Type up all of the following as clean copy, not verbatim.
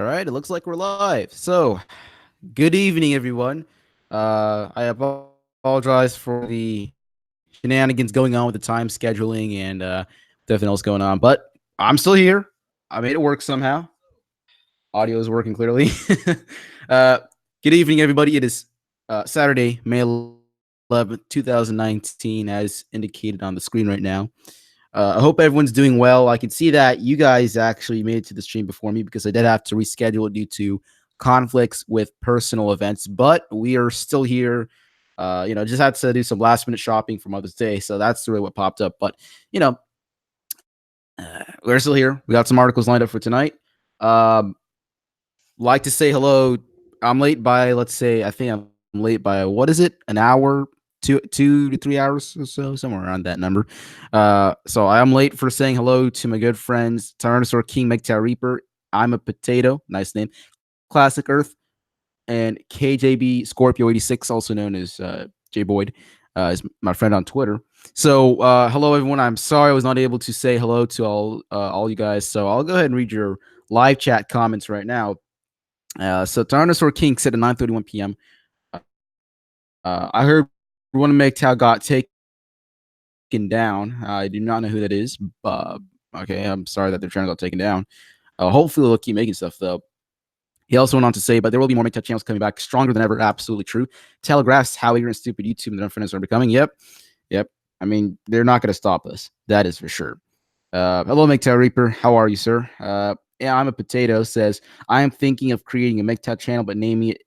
All right, it looks like we're live. So, good evening, everyone. I apologize for the shenanigans going on with the time scheduling and everything else going on, but I'm still here. I made it work somehow. Audio is working clearly. uh, good evening, everybody. It is Saturday, May 11th, 2019, as indicated on the screen right now. I hope everyone's doing well. I can see that you guys actually made it to the stream before me because I did have to reschedule it due to conflicts with personal events, but we are still here. Just had to do some last minute shopping for Mother's Day, so that's really what popped up. But you know, we're still here. We got some articles lined up for tonight. Um, like to say hello. I'm late by, let's say, I think I'm late by, what is it? An hour, 2 to 3 hours or so, somewhere around that number. So I am late for saying hello to my good friends, Tyrannosaur King, MGTOW Reaper. I'm a potato, nice name. Classic Earth, and KJB Scorpio 86, also known as J Boyd, is my friend on Twitter. So hello everyone. I'm sorry I was not able to say hello to all you guys. So I'll go ahead and read your live chat comments right now. So Tyrannosaur King said at 9:31 p.m. I heard one of MGTOW got taken down. I do not know who that is. Okay, I'm sorry that their channel got taken down. Hopefully they'll keep making stuff though. He also went on to say, but there will be more MGTOW channels coming back stronger than ever. Absolutely true. Telegraphs how ignorant, stupid YouTube and their friends are becoming. Yep. I mean, they're not going to stop us. That is for sure. Hello, MGTOW Reaper. How are you, sir? Yeah, I'm a potato. Says, I am thinking of creating a MGTOW channel, but naming it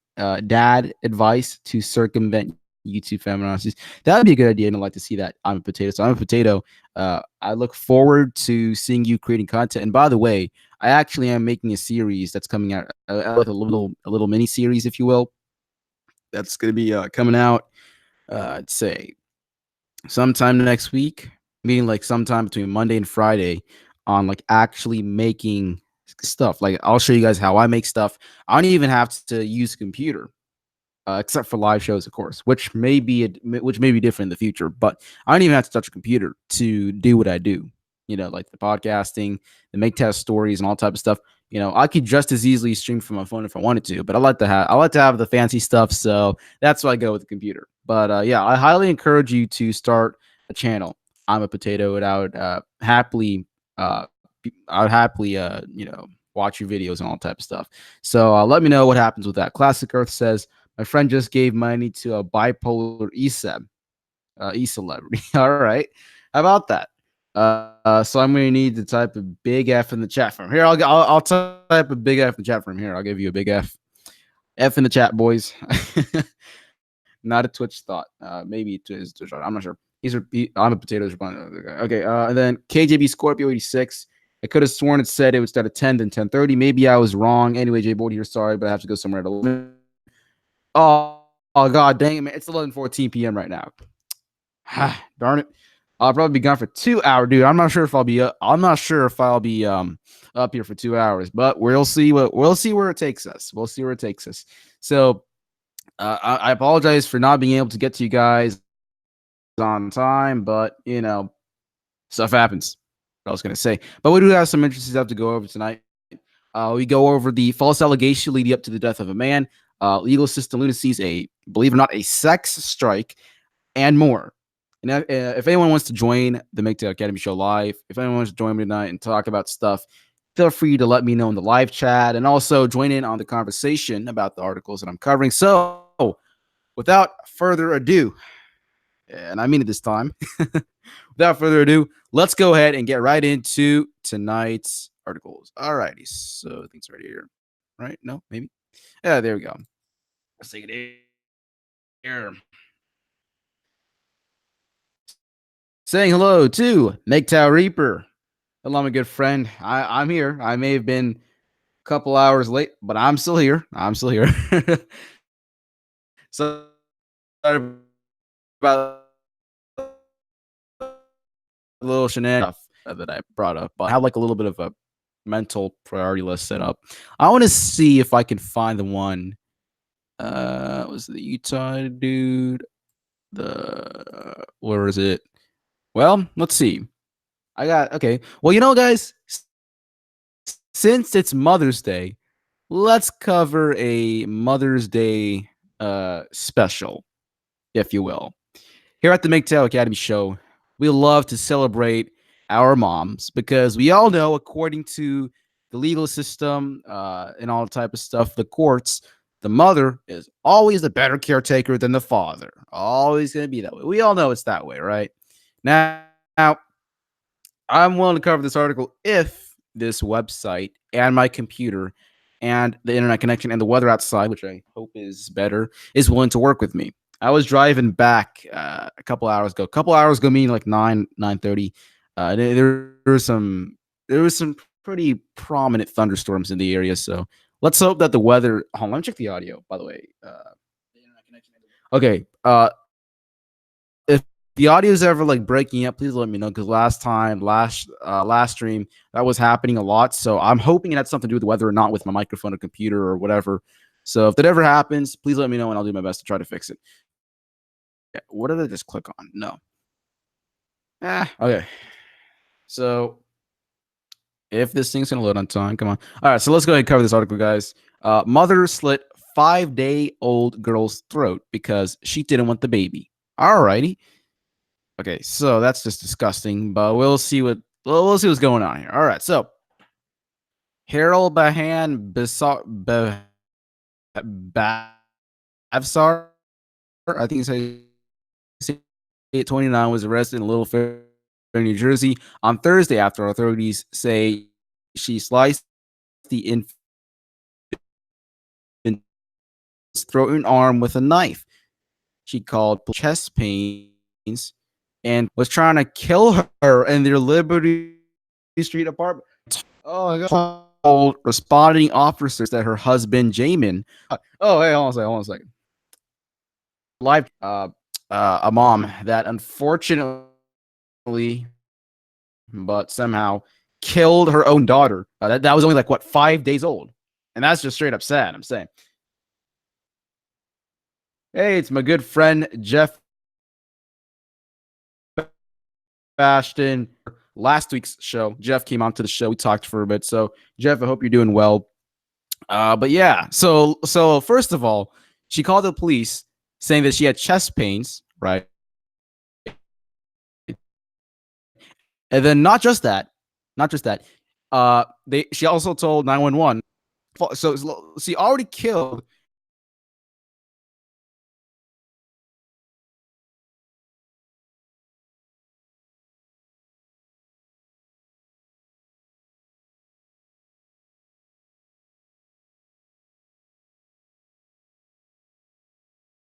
Dad Advice to Circumvent YouTube Feminazis. That would be a good idea, and I'd like to see that. I'm a potato. So I'm a potato. I look forward to seeing you creating content. And by the way, I actually am making a series that's coming out, like a little mini series, if you will. That's going to be coming out, I'd say, sometime next week, meaning like sometime between Monday and Friday, on like actually making stuff. Like I'll show you guys how I make stuff. I don't even have to use a computer, except for live shows, of course, which may be different in the future. But I don't even have to touch a computer to do what I do. Like the podcasting, the make test stories, and all type of stuff. I could just as easily stream from my phone if I wanted to, but I like to have the fancy stuff, so that's why I go with the computer. But yeah, I highly encourage you to start a channel. I'm a potato, and uh, I would happily, watch your videos and all type of stuff. So let me know what happens with that. Classic Earth says my friend just gave money to a bipolar e-celebrity. All right, how about that? So I'm going to need to type a big F in the chat from here. I'll type a big F in the chat from here. I'll give you a big F. F in the chat, boys. Not a Twitch thought. Maybe it is Twitch. I'm not sure. I'm a potato. Okay. And then KJB Scorpio 86. I could have sworn it said it would start at 10 then 10:30. Maybe I was wrong. Anyway, J Boyd here. Sorry, but I have to go somewhere at 11. Oh, God dang it, man. It's 11:14 p.m. right now. Darn it. I'll probably be gone for 2 hours, dude. I'm not sure if I'll be up here for 2 hours, but we'll see where it takes us. We'll see where it takes us. So I apologize for not being able to get to you guys on time, but stuff happens. What I was gonna say. But we do have some interesting stuff to go over tonight. We go over the false allegation leading up to the death of a man, legal system lunacies, believe it or not, a sex strike, and more. And if anyone wants to join the MGTOW Academy show live, if anyone wants to join me tonight and talk about stuff, feel free to let me know in the live chat and also join in on the conversation about the articles that I'm covering. So without further ado, and I mean it this time, without further ado, let's go ahead and get right into tonight's articles. All righty. So I think it's right here. Right? No, maybe. Yeah, there we go. Let's take it here. Saying hello to MGTOW Reaper. Hello, my good friend. I'm here. I may have been a couple hours late, but I'm still here. So sorry about a little shenanigans that I brought up. But I have like a little bit of a mental priority list set up. I want to see if I can find the one. Was the Utah dude? Where is it? Well, let's see. Okay. Well, guys, since it's Mother's Day, let's cover a Mother's Day special, if you will. Here at the MGTOW Academy show, we love to celebrate our moms because we all know, according to the legal system and all type of stuff, the courts, the mother is always the better caretaker than the father. Always going to be that way. We all know it's that way, right? Now, I'm willing to cover this article if this website and my computer and the internet connection and the weather outside, which I hope is better, is willing to work with me. I was driving back a couple hours ago. A couple hours ago, meaning like 9:30. There was some pretty prominent thunderstorms in the area. So let's hope that the weather. Hold on, let me check the audio. By the way, okay. If the audio is ever like breaking up, please let me know because last stream that was happening a lot. So I'm hoping it had something to do with the weather or not with my microphone or computer or whatever. So if that ever happens, please let me know and I'll do my best to try to fix it. Yeah, what did I just click on? No. Okay. So if this thing's gonna load on time, come on. All right, so let's go ahead and cover this article, guys. Mother slit 5-day-old girl's throat because she didn't want the baby. All righty. Okay, so that's just disgusting, but we'll see what's going on here. All right, so Harold Bahan Bavsar, I think it's 29, was arrested in Little Fair, New Jersey on Thursday after authorities say she sliced the infant's throat and arm with a knife. She called chest pains and was trying to kill her in their Liberty Street apartment. Oh my god! Told responding officers that her husband Jamin. Oh, hey, hold on a second. Live, a mom that unfortunately, but somehow killed her own daughter. That was only like what 5 days old, and that's just straight up sad. I'm saying. Hey, it's my good friend Jeff Ashton. Last week's show, Jeff came onto the show. We talked for a bit. So, Jeff, I hope you're doing well. But yeah, so first of all, she called the police saying that she had chest pains, right? And then not just that. They she also told 911. So she already killed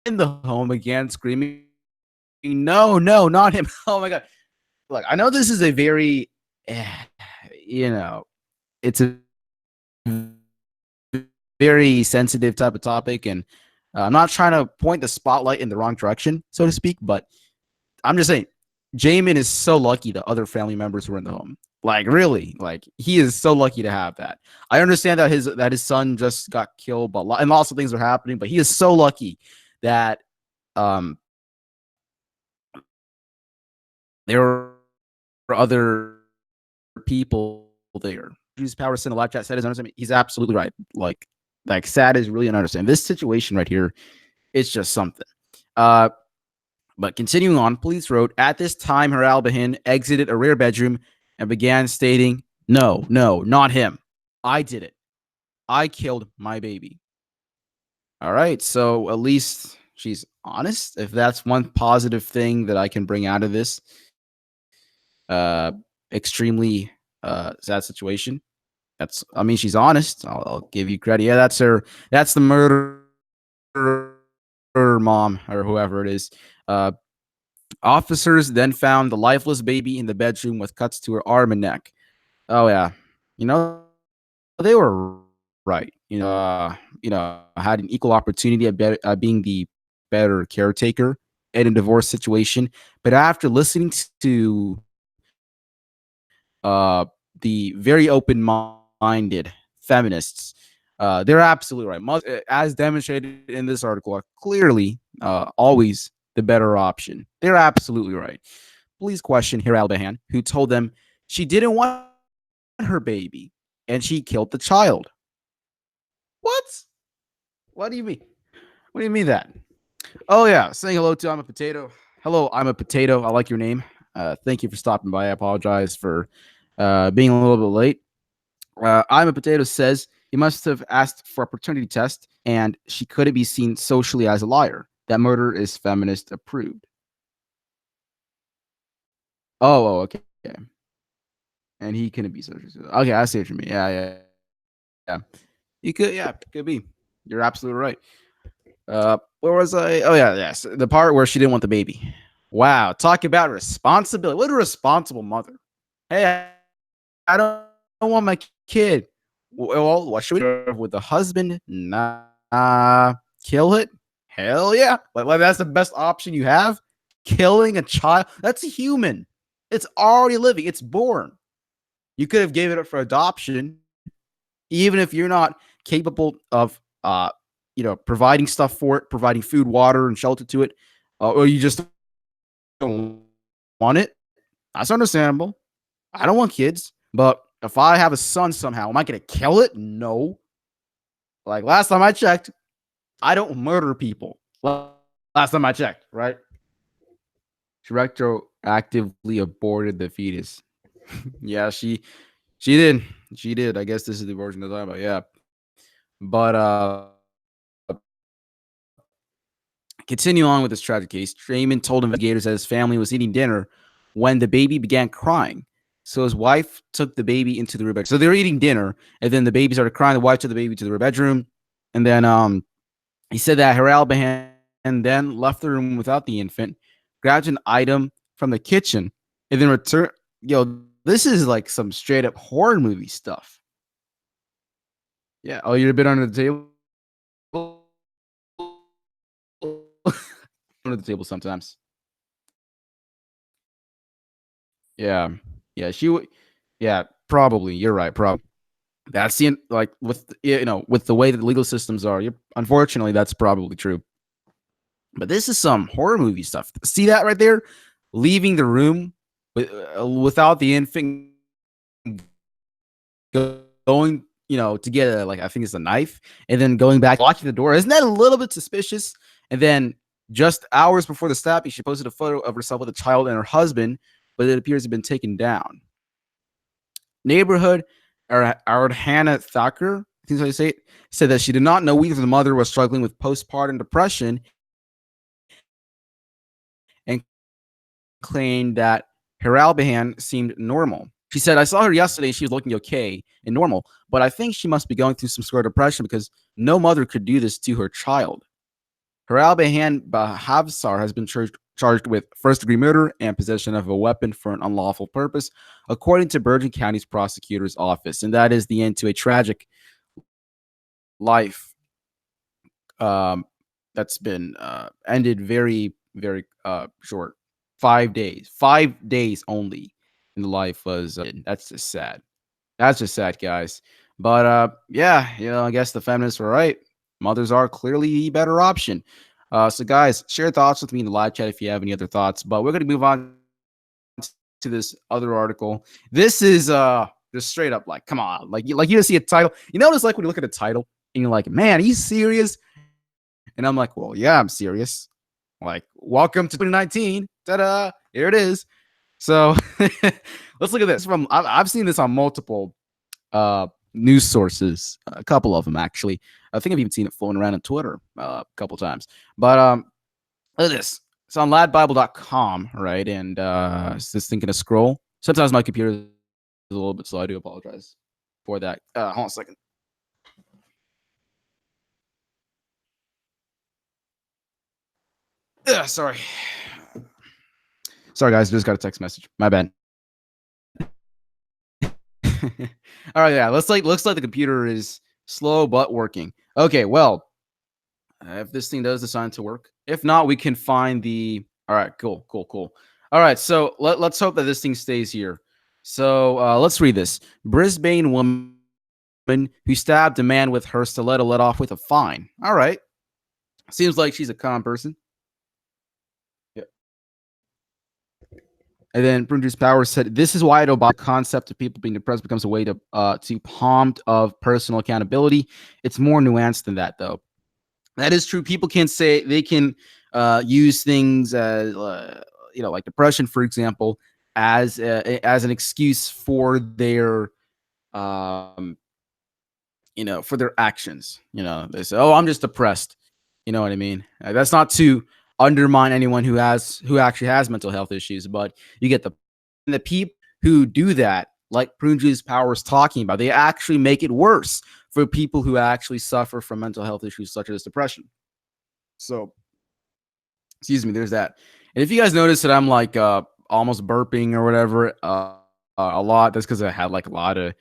in the home again, screaming, "No, no, not him!" Oh my god! Look, I know this is a very, eh, you know, it's a very sensitive type of topic, and I'm not trying to point the spotlight in the wrong direction, so to speak, but I'm just saying, Jamin is so lucky the other family members were in the home. Like really, like he is so lucky to have that. I understand that his son just got killed, but and lots of things are happening. But he is so lucky that um there were other people there. Use power sent a live chat said his understanding. He's absolutely right. Like sad is really an understanding. This situation right here, it's just something. Uh But continuing on, police wrote, at this time, her Albahin exited a rear bedroom and began stating, no, no, not him. I did it. I killed my baby. All right. So at least she's honest. If that's one positive thing that I can bring out of this uh, extremely sad situation. I mean, she's honest. I'll give you credit. Yeah, that's her. That's the murderer mom or whoever it is. Officers then found the lifeless baby in the bedroom with cuts to her arm and neck. Oh yeah, you know they were right. Had an equal opportunity at being the better caretaker in a divorce situation. But after listening to uh, the very open-minded feminists, they're absolutely right. As demonstrated in this article, are clearly always the better option. They're absolutely right. Police questioned Hira Albahan, who told them she didn't want her baby and she killed the child. What? What do you mean? What do you mean that? Oh yeah, saying hello to I'm a potato. Hello, I'm a potato. I like your name. Thank you for stopping by. I apologize for being a little bit late. I'm a potato says he must have asked for a paternity test, and she couldn't be seen socially as a liar. That murder is feminist approved. Okay. Okay. And he couldn't be socially. Okay, I see what you mean. Yeah, yeah, yeah. You could, yeah, could be. You're absolutely right. Where was I? Oh yeah, yes. The part where she didn't want the baby. Wow, talk about responsibility. What a responsible mother. Hey, I don't want my kid. Well, what should we do with the husband? Nah, kill it. Hell yeah! Like that's the best option you have. Killing a child. That's a human. It's already living. It's born. You could have gave it up for adoption, even if you're not capable of providing stuff for it, providing food, water, and shelter to it, or you just don't want it. That's understandable. I don't want kids, but if I have a son somehow, am I gonna kill it? No. Like last time I checked, I don't murder people. Last time I checked, right? She retroactively aborted the fetus. Yeah, she did. She did. I guess this is the version of talking about. Yeah. But continue on with this tragic case. Draymond told investigators that his family was eating dinner when the baby began crying. So his wife took the baby into the rear bedroom. So they were eating dinner, and then the baby started crying. The wife took the baby to the rear bedroom, and then he said that Haral Behan then left the room without the infant, grabbed an item from the kitchen, and then returned. Yo, this is like some straight up horror movie stuff. Yeah. Oh, you're a bit under the table. Under the table sometimes. Yeah. Yeah. She would. Yeah. Probably. You're right. Probably. That's the like with with the way that the legal systems are. Unfortunately, that's probably true. But this is some horror movie stuff. See that right there? Leaving the room without the infant going, to get I think it's a knife, and then going back, locking the door. Isn't that a little bit suspicious? And then just hours before the stabbing, she posted a photo of herself with a child and her husband, but it appears to have been taken down. Neighborhood our Hannah Thacker, I think that's how you say it, said that she did not know whether the mother was struggling with postpartum depression and claimed that her Albahan seemed normal. She said, I saw her yesterday and she was looking okay and normal, but I think she must be going through some sort of depression because no mother could do this to her child. Haral Behan Bahavsar has been charged with first-degree murder and possession of a weapon for an unlawful purpose, according to Bergen County's prosecutor's office. And that is the end to a tragic life that's been ended very, very short. 5 days. 5 days only in the life was. That's just sad. That's just sad, guys. But yeah, I guess the feminists were right. Mothers are clearly the better option. So guys, share thoughts with me in the live chat if you have any other thoughts. But we're gonna move on to this other article. This is just straight up like, come on, like you just see a title. You know what it's like when you look at a title and you're like, man, are you serious? And I'm like, well, yeah, I'm serious. Like, welcome to 2019. Ta-da! Here it is. So let's look at this. I've seen this on multiple news sources, a couple of them actually. I think I've even seen it floating around on Twitter a couple times. But look at this. It's on ladbible.com, right? And it's this thing gonna scroll. Sometimes my computer is a little bit slow. I do apologize for that. Hold on a second. Sorry. Sorry, guys. Just got a text message. My bad. All right, yeah. Looks like the computer is slow but working. Okay, well, if this thing does decide to work, if not, we can find the. All right, cool. All right, so let's hope that this thing stays here. So let's read this. Brisbane woman who stabbed a man with her stiletto let off with a fine. All right, seems like she's a calm person. Yeah. And then Prunju's Power said, "This is why the concept of people being depressed becomes a way to prompt of personal accountability. It's more nuanced than that, though. That is true. People can say they can use things like depression, for example, as an excuse for their um, for their actions. They say, "Oh, I'm just depressed." You know what I mean? That's not to undermine anyone who actually has mental health issues, but you get the people who do that, like Prunju's Power is talking about, they actually make it worse for people who actually suffer from mental health issues such as depression. So, excuse me, there's that. And if you guys notice that I'm like almost burping or whatever a lot, that's because I had like a lot of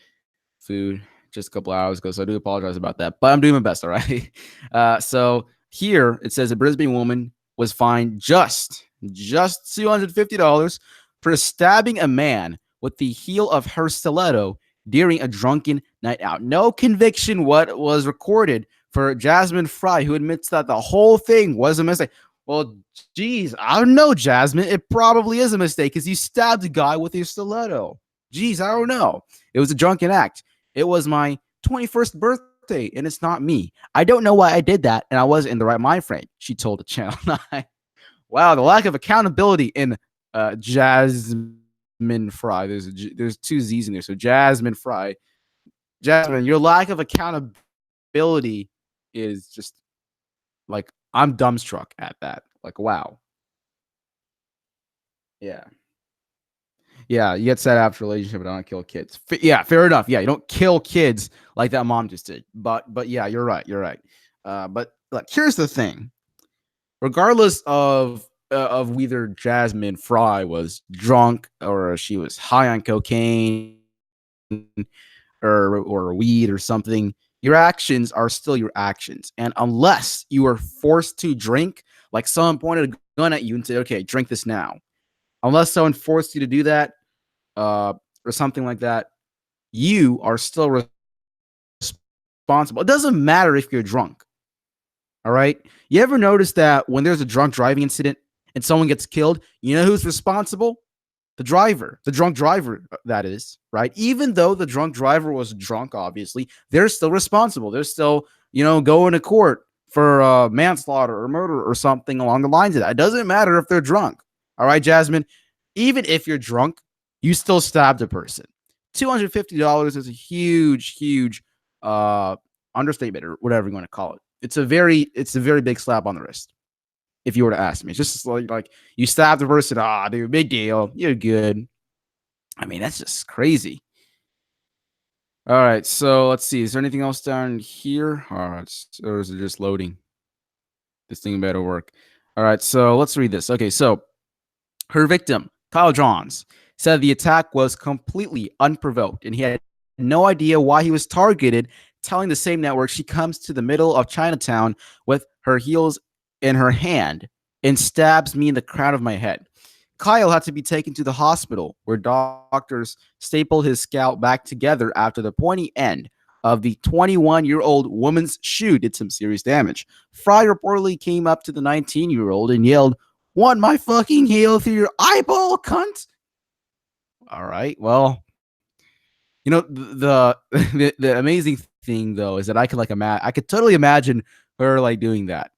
food just a couple hours ago. So I do apologize about that, but I'm doing my best. All right. So here it says a Brisbane woman was fined just $250 for stabbing a man with the heel of her stiletto during a drunken night out. No conviction what was recorded for Jasmine Fry, who admits that the whole thing was a mistake. Well, geez, I don't know, Jasmine. It probably is a mistake because you stabbed a guy with your stiletto. Geez, I don't know. It was a drunken act. It was my 21st birthday, and it's not me. I don't know why I did that, and I wasn't in the right mind frame, she told the Channel 9. Wow, the lack of accountability in Jasmine Fry. There's two Z's in there, so Jasmine Fry. Jasmine, your lack of accountability is just like I'm dumbstruck at that. Like, wow. Yeah. Yeah, you get set after relationship, but don't kill kids. Yeah, fair enough. Yeah, you don't kill kids like that mom just did. But yeah, you're right. You're right. But like, here's the thing. Regardless of whether Jasmine Fry was drunk or she was high on cocaine or weed or something, your actions are still your actions. And unless you are forced to drink, like someone pointed a gun at you and said, "Okay, drink this now," unless someone forced you to do that, or something like that, you are still responsible. It doesn't matter if you're drunk. All right. You ever notice that when there's a drunk driving incident and someone gets killed, you know who's responsible? The driver, the drunk driver, that is, right? Even though the drunk driver was drunk, obviously, they're still responsible. They're still, going to court for manslaughter or murder or something along the lines of that. It doesn't matter if they're drunk. All right, Jasmine. Even if you're drunk, you still stabbed a person. $250 is a huge, huge understatement or whatever you want to call it. It's a very big slap on the wrist. If you were to ask me, it's just like you stabbed the person. Dude, big deal. You're good. I mean, that's just crazy. All right, so let's see. Is there anything else down here? Or is it just loading? This thing better work. All right, so let's read this. Okay, so her victim, Kyle Johns, said the attack was completely unprovoked and he had no idea why he was targeted, telling the same network she comes to the middle of Chinatown with her heels in her hand and stabs me in the crown of my head. Kyle had to be taken to the hospital where doctors stapled his scalp back together after the pointy end of the 21-year-old woman's shoe did some serious damage. Fry reportedly came up to the 19-year-old and yelled, "Want my fucking heel through your eyeball, cunt?" All right. Well, the amazing thing though is that I could I could totally imagine her like doing that.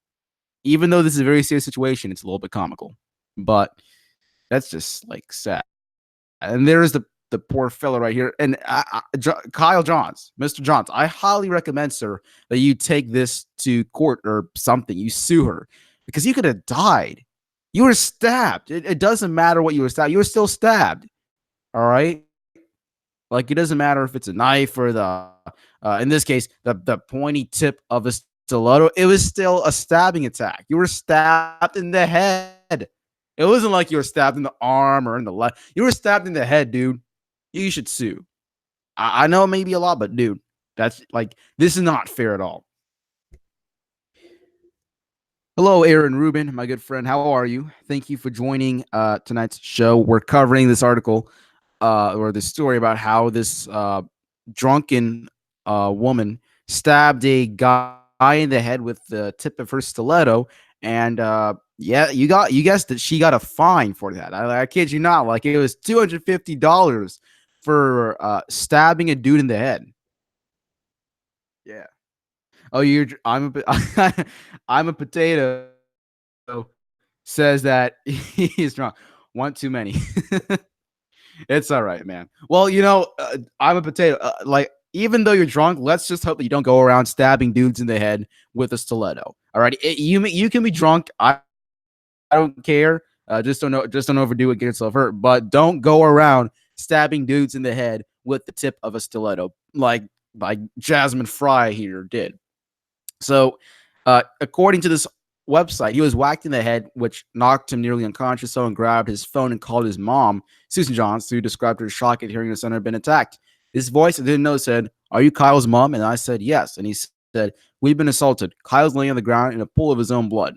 Even though this is a very serious situation, it's a little bit comical. But that's just like sad. And there's the poor fella right here. And Kyle Johns, Mr. Johns, I highly recommend, sir, that you take this to court or something. You sue her because you could have died. You were stabbed. It doesn't matter what you were stabbed. You were still stabbed. All right. Like, it doesn't matter if it's a knife or in this case, the pointy tip of a stiletto. It was still a stabbing attack. You were stabbed in the head. It wasn't like you were stabbed in the arm or in the leg. You were stabbed in the head, dude. You should sue. I know it may be a lot, but dude, that's like, this is not fair at all. Hello, Aaron Rubin, my good friend. How are you? Thank you for joining tonight's show. We're covering this article or this story about how this drunken woman stabbed a guy in the head with the tip of her stiletto And yeah, you guessed that she got a fine for that. I kid you not. Like it was $250 for stabbing a dude in the head. Yeah. Oh, I'm a potato. Says that he's drunk. One too many. It's all right, man. Well, I'm a potato. Like, even though you're drunk, let's just hope that you don't go around stabbing dudes in the head with a stiletto. All right, you can be drunk. I don't care. Just don't overdo it. Get yourself hurt, but don't go around stabbing dudes in the head with the tip of a stiletto, like Jasmine Fry here did. So, according to this website, he was whacked in the head, which knocked him nearly unconscious. Someone grabbed his phone and called his mom, Susan Johns, who described her shock at hearing her son had been attacked. This voice I didn't know said, "Are you Kyle's mom?" And I said, "Yes." And he said, "We've been assaulted. Kyle's laying on the ground in a pool of his own blood."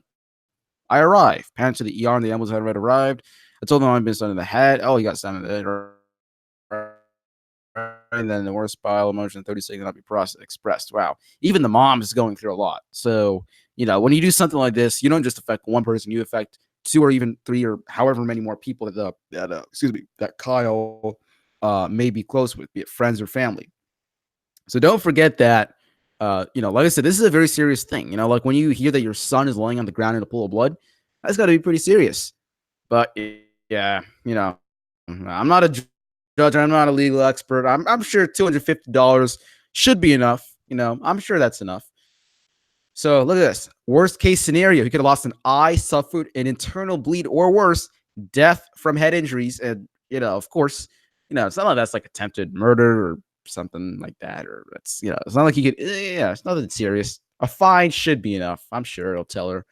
I arrived. Panicked to the ER, and the ambulance had already arrived. I told them I'd been stunned in the head. Oh, he got stunned in the head. And then the worst bile emotion 30 seconds not be processed expressed. Wow. Even the mom is going through a lot. So, when you do something like this, you don't just affect one person, you affect two or even three or however many more people that Kyle may be close with, be it friends or family. So don't forget that, like I said, this is a very serious thing. Like when you hear that your son is laying on the ground in a pool of blood, that's got to be pretty serious. But yeah, I'm not a judge. I'm not a legal expert. I'm sure $250 should be enough. I'm sure that's enough. So look at this. Worst case scenario: he could have lost an eye, suffered an internal bleed, or worse, death from head injuries. And of course, it's not like that's like attempted murder or something like that, or it's not like he could. Yeah, it's nothing serious. A fine should be enough. I'm sure it'll tell her.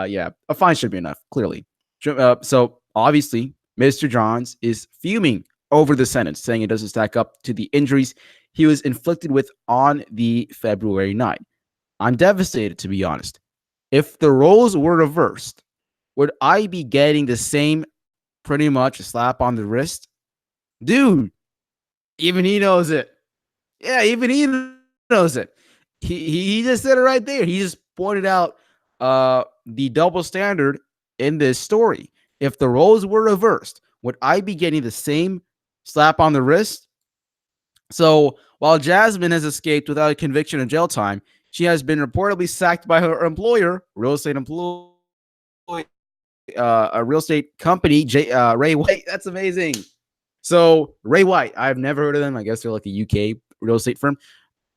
Yeah, a fine should be enough. Clearly. So obviously, Mr. Johns is fuming over the sentence, saying it doesn't stack up to the injuries he was inflicted with on the February night. I'm devastated, to be honest. If the roles were reversed, would I be getting the same, pretty much a slap on the wrist? Dude, even he knows it. Yeah, even he knows it. He just said it right there. He just pointed out the double standard in this story. If the roles were reversed, would I be getting the same slap on the wrist? So while Jasmine has escaped without a conviction or jail time, she has been reportedly sacked by her employer, a real estate company, Ray White. That's amazing. So Ray White, I've never heard of them. I guess they're like a UK real estate firm,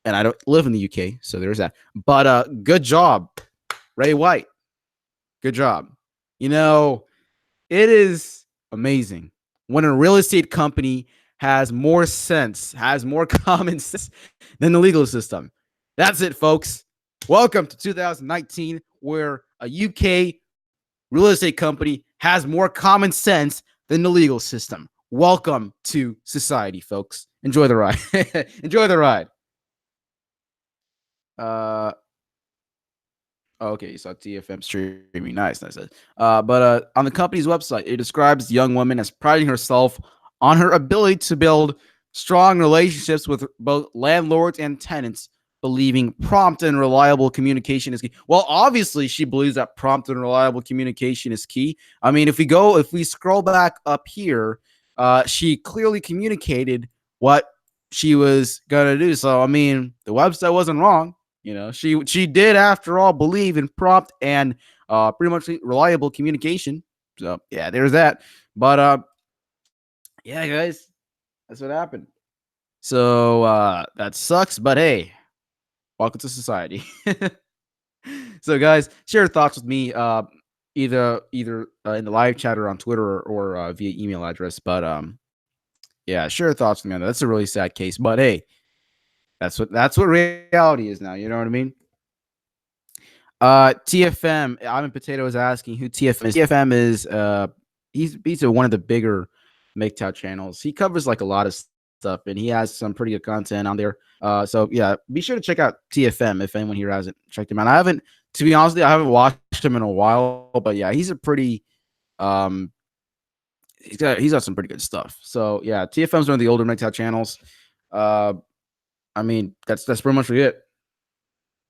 and I don't live in the UK, so there's that. But good job, Ray White. Good job. It is amazing when a real estate company has more sense, has more common sense than the legal system. That's it, folks. Welcome to 2019, where a UK real estate company has more common sense than the legal system. Welcome to society, folks. Enjoy the ride. Enjoy the ride. Uh, Okay, you saw TFM streaming. Nice, nice. But on the company's website, it describes the young woman as priding herself on her ability to build strong relationships with both landlords and tenants, believing prompt and reliable communication is key. Well, obviously, she believes that prompt and reliable communication is key. I mean, if we scroll back up here, she clearly communicated what she was gonna do. So, I mean, the website wasn't wrong. She did, after all, believe in prompt and pretty much reliable communication. So yeah, there's that. But yeah, guys, that's what happened. So that sucks, but hey, welcome to society. So guys, share your thoughts with me, either in the live chat or on Twitter or via email address. But yeah, share your thoughts with me on that. That's a really sad case, but hey, that's what reality is now. You know what I mean? TFM, I'm in Potato is asking who TFM is. TFM is he's one of the bigger MGTOW channels. He covers like a lot of stuff, and he has some pretty good content on there. So yeah, be sure to check out TFM if anyone here hasn't checked him out. To be honest with you, I haven't watched him in a while, but yeah, he's a pretty he's got some pretty good stuff. So yeah, TFM's one of the older MGTOW channels. I mean, that's pretty much it.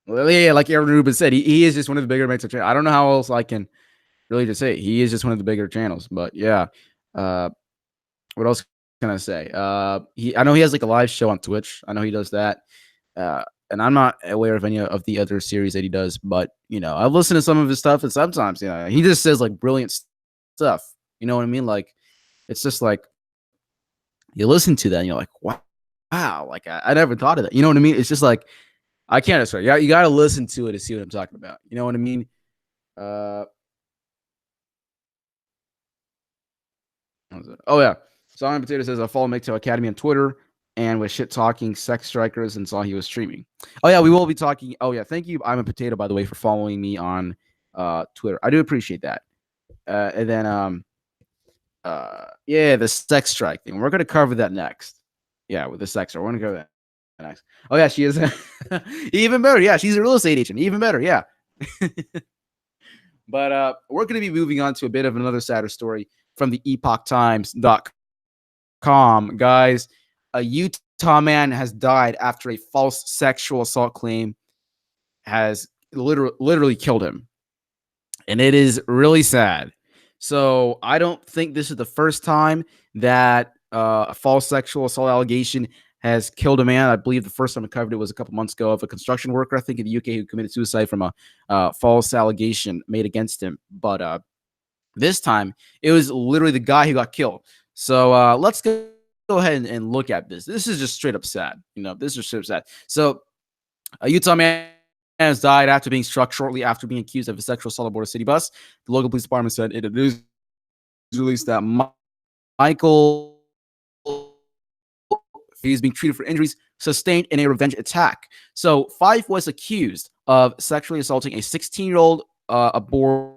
Well, yeah, like Aaron Rubin said, he is just one of the bigger mixer channels. I don't know how else I can really just say he is just one of the bigger channels. But yeah, uh, what else can I say? I know he has like a live show on Twitch. I know he does that. And I'm not aware of any of the other series that he does, but I've listened to some of his stuff, and sometimes he just says like brilliant stuff. You know what I mean? Like it's just like you listen to that and you're like, wow, like I never thought of that. You know what I mean? It's just like I can't describe. Yeah, you got to listen to it to see what I'm talking about. You know what I mean? Uh, what was it? Oh yeah, Song Potato says I follow MGTOW Academy on Twitter and was shit talking sex strikers and saw he was streaming. Oh yeah, we will be talking. Oh yeah, thank you. I'm a potato, by the way, for following me on Twitter. I do appreciate that. And then yeah, the sex strike thing. We're gonna cover that next. Yeah, with the sex strike. We're gonna cover that next. Oh yeah, she is even better. Yeah, she's a real estate agent. Even better. Yeah. But we're going to be moving on to a bit of another sadder story from the epochtimes.com. Guys, a Utah man has died after a false sexual assault claim has literally killed him. And it is really sad. So I don't think this is the first time that a false sexual assault allegation has killed a man. I believe the first time I covered it was a couple months ago of a construction worker, I think in the UK, who committed suicide from a false allegation made against him. But this time it was literally the guy who got killed. So let's go ahead and look at this. This is just straight up sad. This is straight up sad. So a Utah man has died after being struck shortly after being accused of a sexual assault aboard a city bus. The local police department said in a news release that Michael is being treated for injuries sustained in a revenge attack. So Fife was accused of sexually assaulting a 16-year-old aboard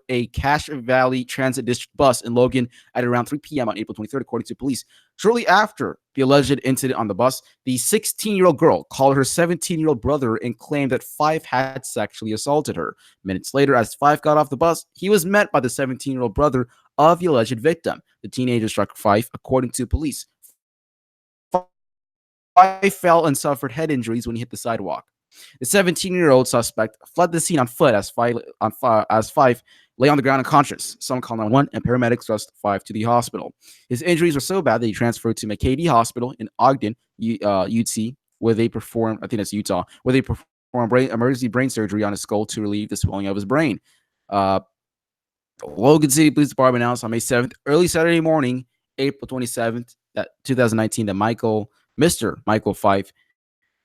a Cache Valley Transit District bus in Logan at around 3 p.m. on April 23rd, according to police. Shortly after the alleged incident on the bus, the 16-year-old girl called her 17-year-old brother and claimed that Fife had sexually assaulted her. Minutes later, as Fife got off the bus, he was met by the 17-year-old brother of the alleged victim. The teenager struck Fife, according to police. Fife fell and suffered head injuries when he hit the sidewalk. The 17-year-old suspect fled the scene on foot as Fife lay on the ground unconscious. Someone called 911 and paramedics rushed Fife to the hospital. His injuries were so bad that he transferred to McKay Hospital in Ogden, UT, where they performed, I think that's Utah, where they performed emergency brain surgery on his skull to relieve the swelling of his brain. Logan City Police Department announced on May 7th, early Saturday morning, April 27th, 2019, that Mr. Michael Fife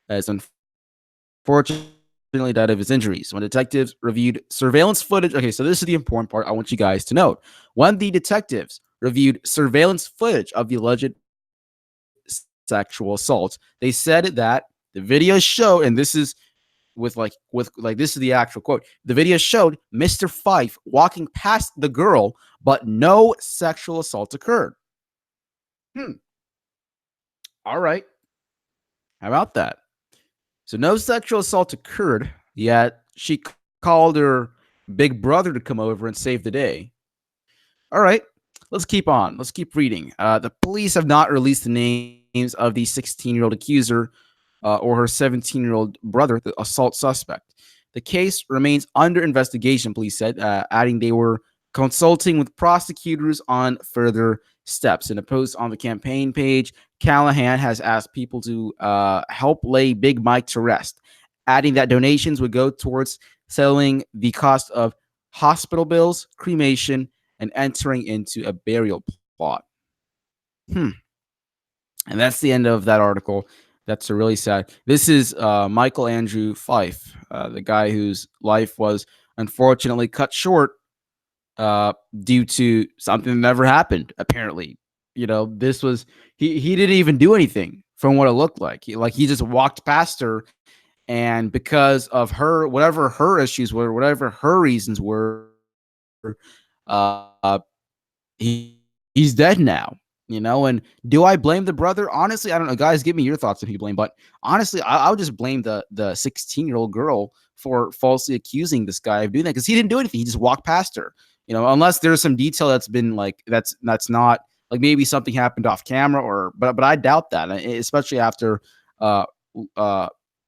has unfortunately died of his injuries. When detectives reviewed surveillance footage, okay, so this is the important part I want you guys to note. When the detectives reviewed surveillance footage of the alleged sexual assault, they said that the video showed, and this is with this is the actual quote. The video showed Mr. Fife walking past the girl, but no sexual assault occurred. All right. How about that? So no sexual assault occurred, yet she called her big brother to come over and save the day. All right. Let's keep on. Let's keep reading. The police have not released the names of the 16-year-old accuser or her 17-year-old brother, the assault suspect. The case remains under investigation, police said, adding they were consulting with prosecutors on further steps. In a post on the campaign page, Callahan has asked people to help lay Big Mike to rest, adding that donations would go towards settling the cost of hospital bills, cremation, and entering into a burial plot. And that's the end of that article. That's a really sad. This is Michael Andrew Fife, the guy whose life was unfortunately cut short due to something that never happened. Apparently, this was he didn't even do anything from what it looked like. He just walked past her, and because of her, whatever her issues were, whatever her reasons were, uh, he's dead now. And do I blame the brother? Honestly, I don't know. Guys, give me your thoughts if you blame. But honestly, I would just blame the 16-year-old girl for falsely accusing this guy of doing that, because he didn't do anything. He just walked past her. Unless there's some detail that's been like that's not like maybe something happened off camera but I doubt that, especially after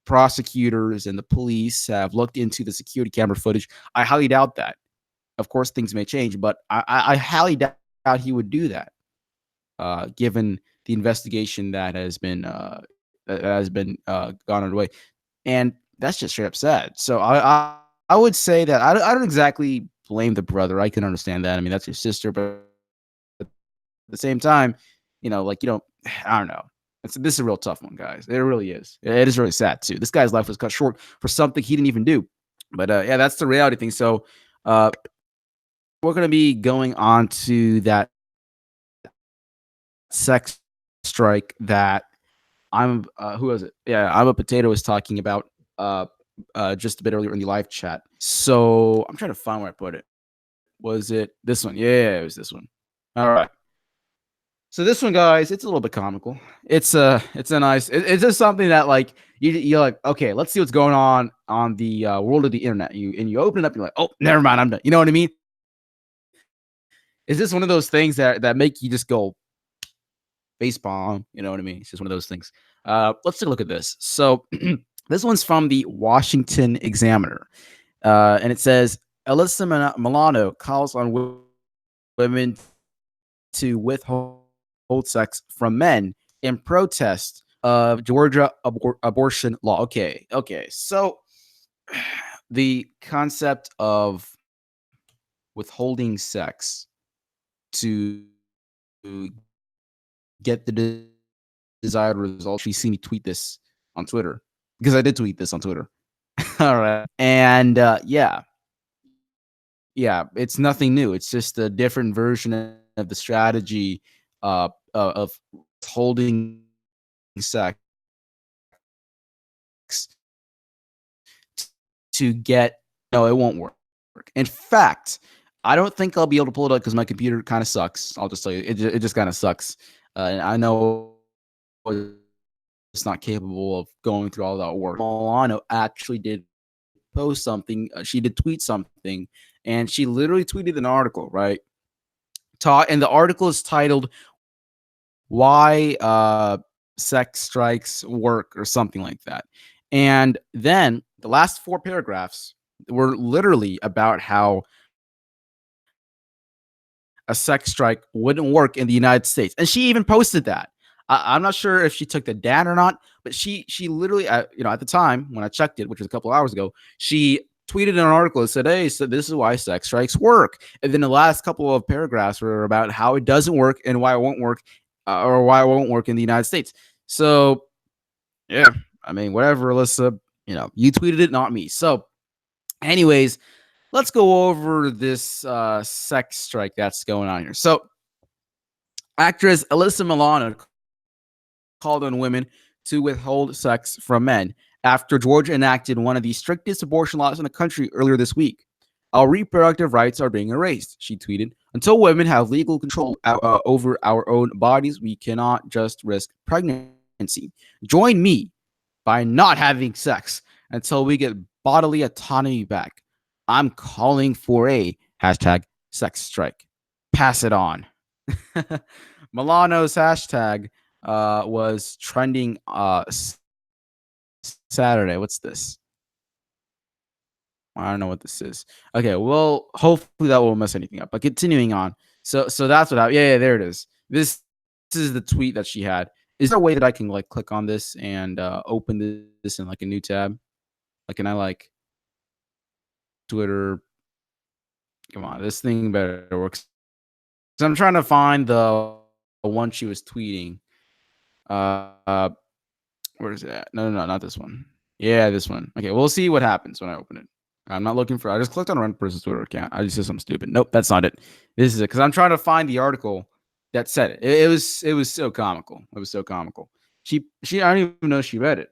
prosecutors and the police have looked into the security camera footage. I highly doubt that. Of course, things may change, but I highly doubt he would do that, given the investigation that has been gone underway, and that's just straight up sad. So I would say that I don't exactly blame the brother. I can understand that. I mean, that's your sister, but at the same time, like you don't. I don't know. This is a real tough one, guys. It really is. It is really sad too. This guy's life was cut short for something he didn't even do. But yeah, that's the reality thing. So uh, we're gonna be going on to that sex strike that who was it? Yeah, I'm a potato was talking about uh just a bit earlier in the live chat. So I'm trying to find where I put it. Was it this one? Yeah, it was this one. All right. So this one, guys, it's a little bit comical. It's a nice. It's just something that like you're like, okay, let's see what's going on the world of the internet. You open it up, you're like, oh, never mind, I'm done. You know what I mean? Is this one of those things that make you just go face palm? You know what I mean? It's just one of those things. Let's take a look at this. So this one's from the Washington Examiner, and it says Alyssa Milano calls on women to withhold sex from men in protest of Georgia abortion law. Okay. So the concept of withholding sex to get the desired result. She seen me tweet this on Twitter because I did tweet this on Twitter. All right, and yeah, it's nothing new. It's just a different version of the strategy of holding sex to get. No, it won't work. In fact, I don't think I'll be able to pull it up because my computer kind of sucks. I'll just tell you, it just kind of sucks. And I know it's not capable of going through all that work. Milano actually did post something. She did tweet something, and she literally tweeted an article, right? And the article is titled "Why Sex Strikes Work" or something like that. And then the last four paragraphs were literally about how a sex strike wouldn't work in the United States, and she even posted that. I'm not sure if she took that down or not, but she literally, at the time when I checked it, which was a couple hours ago, she tweeted an article that said, "Hey, so this is why sex strikes work." And then the last couple of paragraphs were about how it doesn't work and why it won't work, or why it won't work in the United States. So yeah, I mean, whatever, Alyssa, you tweeted it, not me. So, anyways, let's go over this sex strike that's going on here. So, actress Alyssa Milano called on women to withhold sex from men after Georgia enacted one of the strictest abortion laws in the country earlier this week. Our reproductive rights are being erased, she tweeted. Until women have legal control over our own bodies, we cannot just risk pregnancy. Join me by not having sex until we get bodily autonomy back. I'm calling for a hashtag sex strike. Pass it on. Milano's hashtag was trending Saturday. What's this? I don't know what this is. Okay, well, hopefully that won't mess anything up. But continuing on. So that's what happened. Yeah, there it is. This is the tweet that she had. Is there a way that I can like click on this and open this in like a new tab? Like, can I like Twitter? Come on, this thing better works. So I'm trying to find the one she was tweeting. Uh, where is it at? No, not this one. Yeah, this one. Okay, we'll see what happens when I open it. I'm not looking for. I just clicked on a random person's Twitter account. I just did something stupid. Nope, that's not it. This is it because I'm trying to find the article that said it. It was so comical. It was so comical. She I don't even know she read it.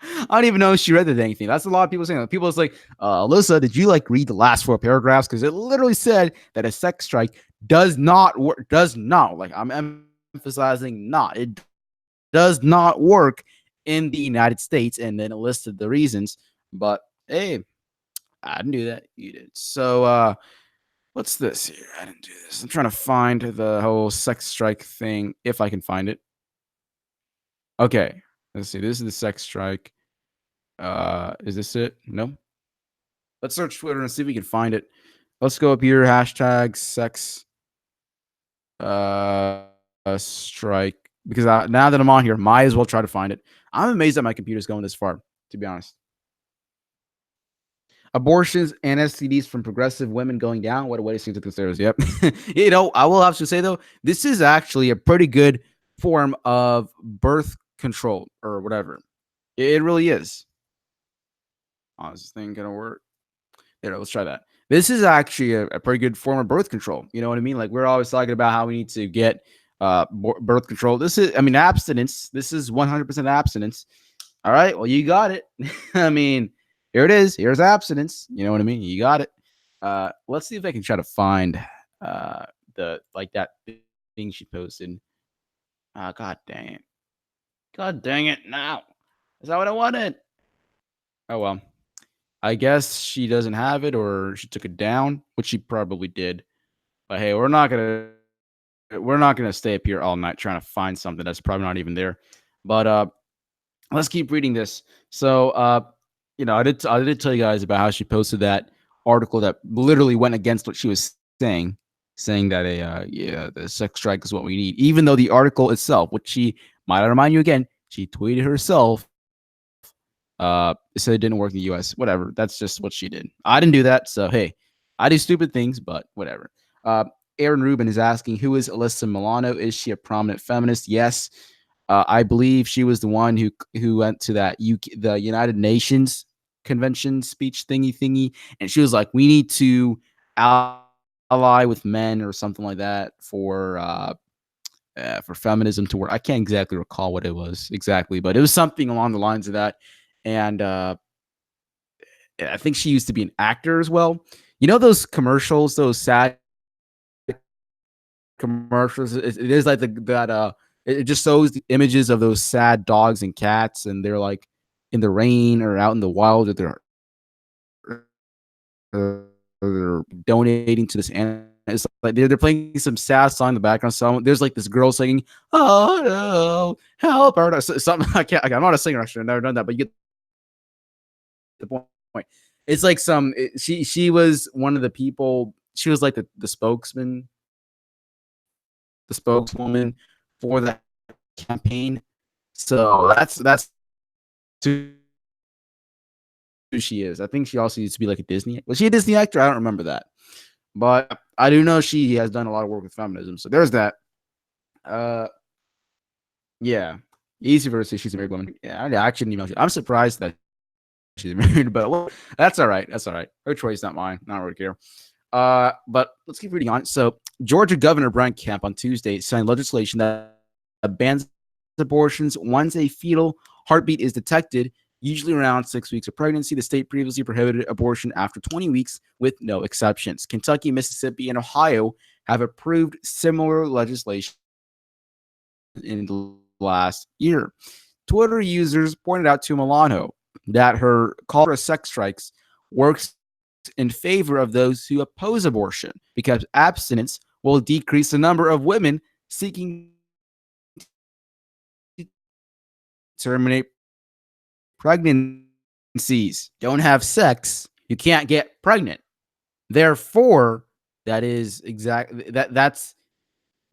I don't even know if she read the dang thing. That's a lot of people saying. People is like, Alyssa, did you like read the last four paragraphs? Because it literally said that a sex strike does not work. Does not, like, I'm emphasizing not. It does not work in the United States, and then it listed the reasons. But hey, I didn't do that. You did. So what's this here? I didn't do this. I'm trying to find the whole sex strike thing if I can find it. Okay. Let's see. This is the sex strike. Is this it? No. Let's search Twitter and see if we can find it. Let's go up here. Hashtag sex strike. Because now that I'm on here, might as well try to find it. I'm amazed that my computer's going this far, to be honest. Abortions and STDs from progressive women going down. What a way to sing to the stairs. Yep. I will have to say, though, this is actually a pretty good form of birth control or whatever. It really is. Oh, is this thing going to work? There, let's try that. This is actually a pretty good form of birth control. You know what I mean? Like, we're always talking about how we need to get birth control. This is, I mean, abstinence. This is 100% abstinence. All right. Well, you got it. I mean, here it is. Here's abstinence. You know what I mean? You got it. Let's see if I can try to find that thing she posted. God dang it. God dang it. Now. Is that what I wanted? Oh, well. I guess she doesn't have it or she took it down, which she probably did. But hey, we're not gonna stay up here all night trying to find something that's probably not even there. But let's keep reading this. So I did tell you guys about how she posted that article that literally went against what she was saying that the sex strike is what we need, even though the article itself, which she might remind you again, she tweeted herself. Said it didn't work in the US. Whatever. That's just what she did. I didn't do that. So hey, I do stupid things, but whatever. Aaron Rubin is asking, who is Alyssa Milano? Is she a prominent feminist? Yes. I believe she was the one who went to the United Nations convention speech thingy, and she was like, we need to ally with men or something like that for feminism to work. I can't exactly recall what it was exactly, but it was something along the lines of that. And I think she used to be an actor as well. You know those commercials, those sad commercials. It is like it just shows the images of those sad dogs and cats, and they're like in the rain or out in the wild, or they're donating to this animal. It's like they're playing some sad song in the background. So there's like this girl singing, "Oh no, help her!" Something I can't. I'm not a singer. Actually, I've never done that, but you get the point. It's like she was one of the people. She was like the spokesman, the spokeswoman for that campaign. So that's who she is. I think she also used to be like a Disney. Was she a Disney actor? I don't remember that, but I do know she has done a lot of work with feminism. So there's that. Yeah, easy for her to say she's a married woman. Yeah, I actually didn't even. I'm surprised that she's married, but well, that's all right. That's all right. Her choice, not mine. I don't really care. But let's keep reading on. So Georgia Governor Brian Kemp on Tuesday signed legislation that bans abortions once a fetal heartbeat is detected, usually around 6 weeks of pregnancy. The state previously prohibited abortion after 20 weeks with no exceptions. Kentucky, Mississippi, and Ohio have approved similar legislation in the last year. Twitter users pointed out to Milano that her call for sex strikes works in favor of those who oppose abortion because abstinence will decrease the number of women seeking to terminate pregnancies. Don't have sex, you can't get pregnant. Therefore, that is exactly that's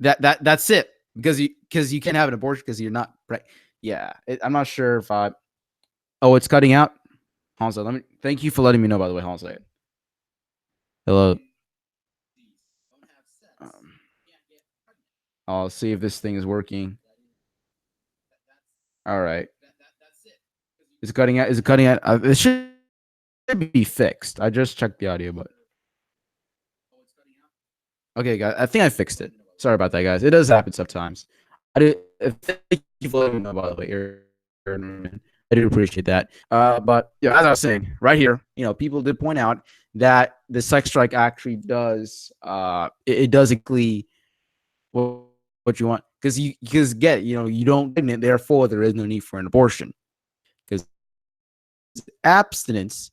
it because you can't have an abortion because you're not pregnant. Yeah, I'm not sure if I. Oh, it's cutting out. Hold on, let me. Thank you for letting me know. By the way, hold on a second. Hello. Um, I'll see if this thing is working. All right. Is it cutting out? Is it cutting out? It should be fixed. I just checked the audio, but okay, guys. I think I fixed it. Sorry about that, guys. It does happen sometimes. I do. Thank you for letting me know. By the way, Aaron, I do appreciate that. But yeah, as I was saying, right here, people did point out that the sex strike actually does. It does exactly what you want because you don't pregnant, therefore there is no need for an abortion because abstinence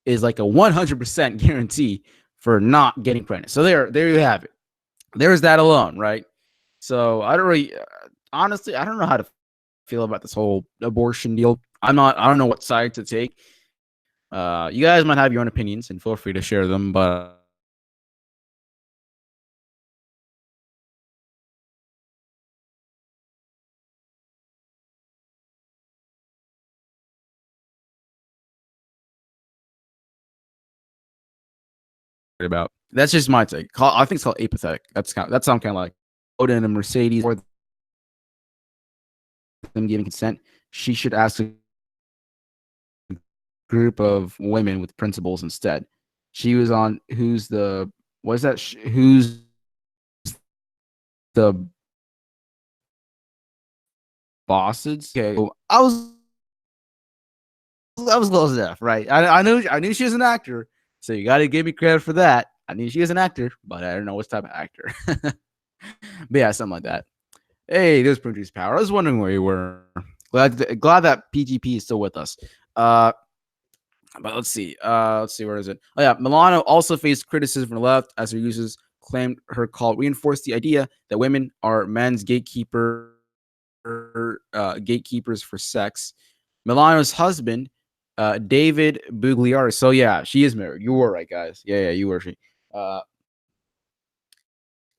is like a 100% guarantee for not getting pregnant. So there you have it. There's that alone, right? So I don't really, honestly, I don't know how to feel about this whole abortion deal. I don't know what side to take. You guys might have your own opinions, and feel free to share them. But about that's just my take. I think it's called apathetic. That's sound kind of like in a Mercedes or them giving consent. She should ask a group of women with principles instead. She was on who's the what is that? Who's the bosses? Okay, well, I was close enough, right? I knew she was an actor, so you got to give me credit for that. I knew she was an actor, but I don't know what type of actor. But yeah, something like that. Hey, there's produce power. I was wondering where you were. Glad that PGP is still with us. But let's see, where is it? Oh yeah, Milano also faced criticism from the left as her users claimed her call reinforced the idea that women are men's gatekeepers for sex. Milano's husband, David Bugliari. So yeah, she is married. You were right, guys. Yeah, you were. Uh,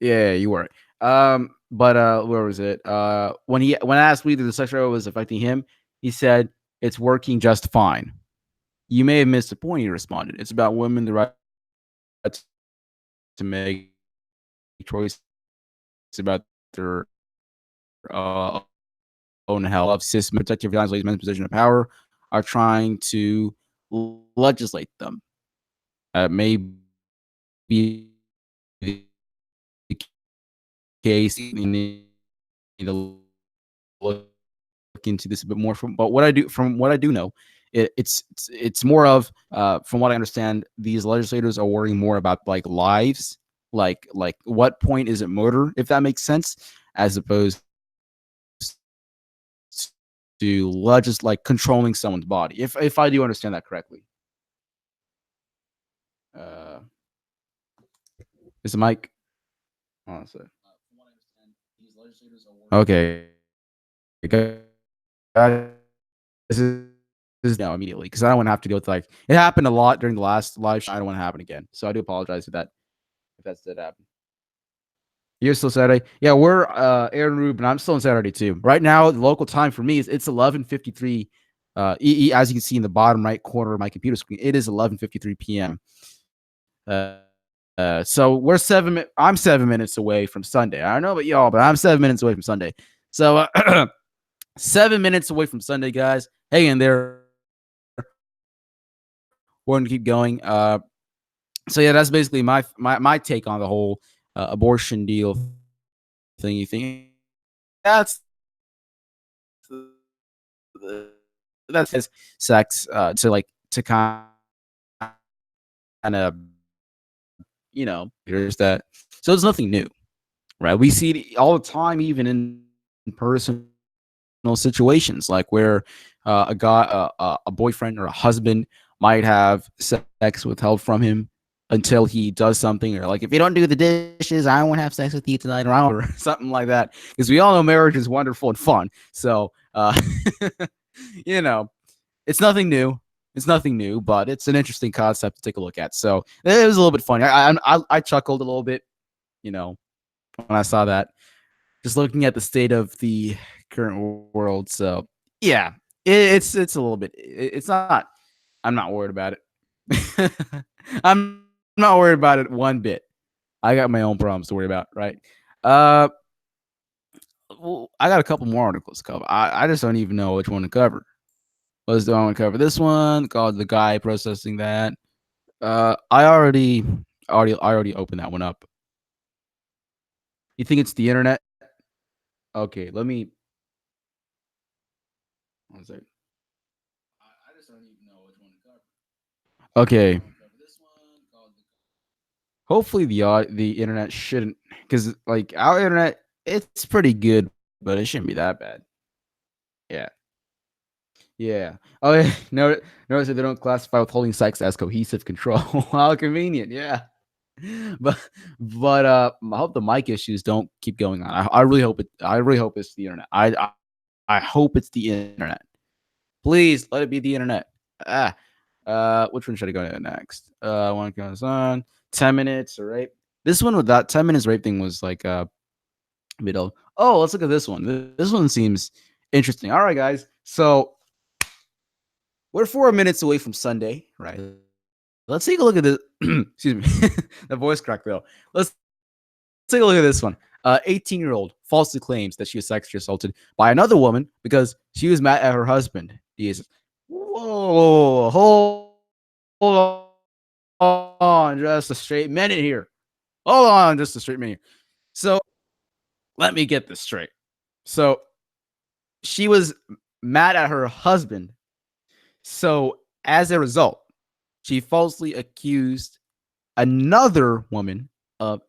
yeah, you were. But where was it? When I asked whether the sexual was affecting him, he said it's working just fine. You may have missed the point. He responded. It's about women the right to make choices about their uh, own health. Of system protective violence, men's position of power are trying to legislate them. May be the case. You need to look into this a bit more. From what I do know, it's more of from what I understand, these legislators are worrying more about like lives, like what point is it murder, if that makes sense, as opposed to like controlling someone's body. If I do understand that correctly. Uh, is the mic? Honestly. Okay. This is now immediately because I don't want to have to go with like it happened a lot during the last live show. I don't want to happen again. So I do apologize for that if that's did happen. You're still Saturday? Yeah, we're Aaron Rubin. I'm still on Saturday too. Right now, the local time for me is it's 11:53. As you can see in the bottom right corner of my computer screen, it is 11:53 p.m. Uh, so we're I'm 7 minutes away from Sunday. I don't know about y'all, but I'm 7 minutes away from Sunday. So 7 minutes away from Sunday, guys. Hang in there. We're gonna keep going. So yeah, that's basically my take on the whole abortion deal thing. You think that's that's his sex to kind of here's that. So it's nothing new, right? We see it all the time, even in personal situations, like where a guy, a boyfriend or a husband might have sex withheld from him until he does something, or like if you don't do the dishes, I won't have sex with you tonight, or something like that. Because we all know marriage is wonderful and fun. So, you know, it's nothing new. It's nothing new, but it's an interesting concept to take a look at. So it was a little bit funny. I chuckled a little bit, when I saw that. Just looking at the state of the current world. So yeah, it's a little bit. It's not. I'm not worried about it. I'm not worried about it one bit. I got my own problems to worry about, right? Uh, well, I got a couple more articles to cover. I just don't even know which one to cover. Do I want to cover this one called the guy processing that? I already opened that one up. You think it's the internet? Okay, let me. One second. I just don't even know which one to cover. Okay. Hopefully the internet shouldn't, because like our internet, it's pretty good, but it shouldn't be that bad. Yeah. Yeah. Oh yeah. Notice that they don't classify withholding sex as cohesive control. How convenient. Yeah. But I hope the mic issues don't keep going on. I really hope it's the internet. I hope it's the internet. Please let it be the internet. Ah, which one should I go to next? I want to go on 10 minutes. All right. This one with that 10 minutes rape thing was like middle. Oh, let's look at this one. This one seems interesting. All right, guys. So we're 4 minutes away from Sunday, right? Let's take a look at this. Excuse me, the voice crack though. Let's take a look at this one. 18-year-old falsely claims that she was sexually assaulted by another woman because she was mad at her husband. He is, whoa, hold on, just a straight minute here. Hold on, just a straight minute. So let me get this straight. So she was mad at her husband. So as a result, she falsely accused another woman of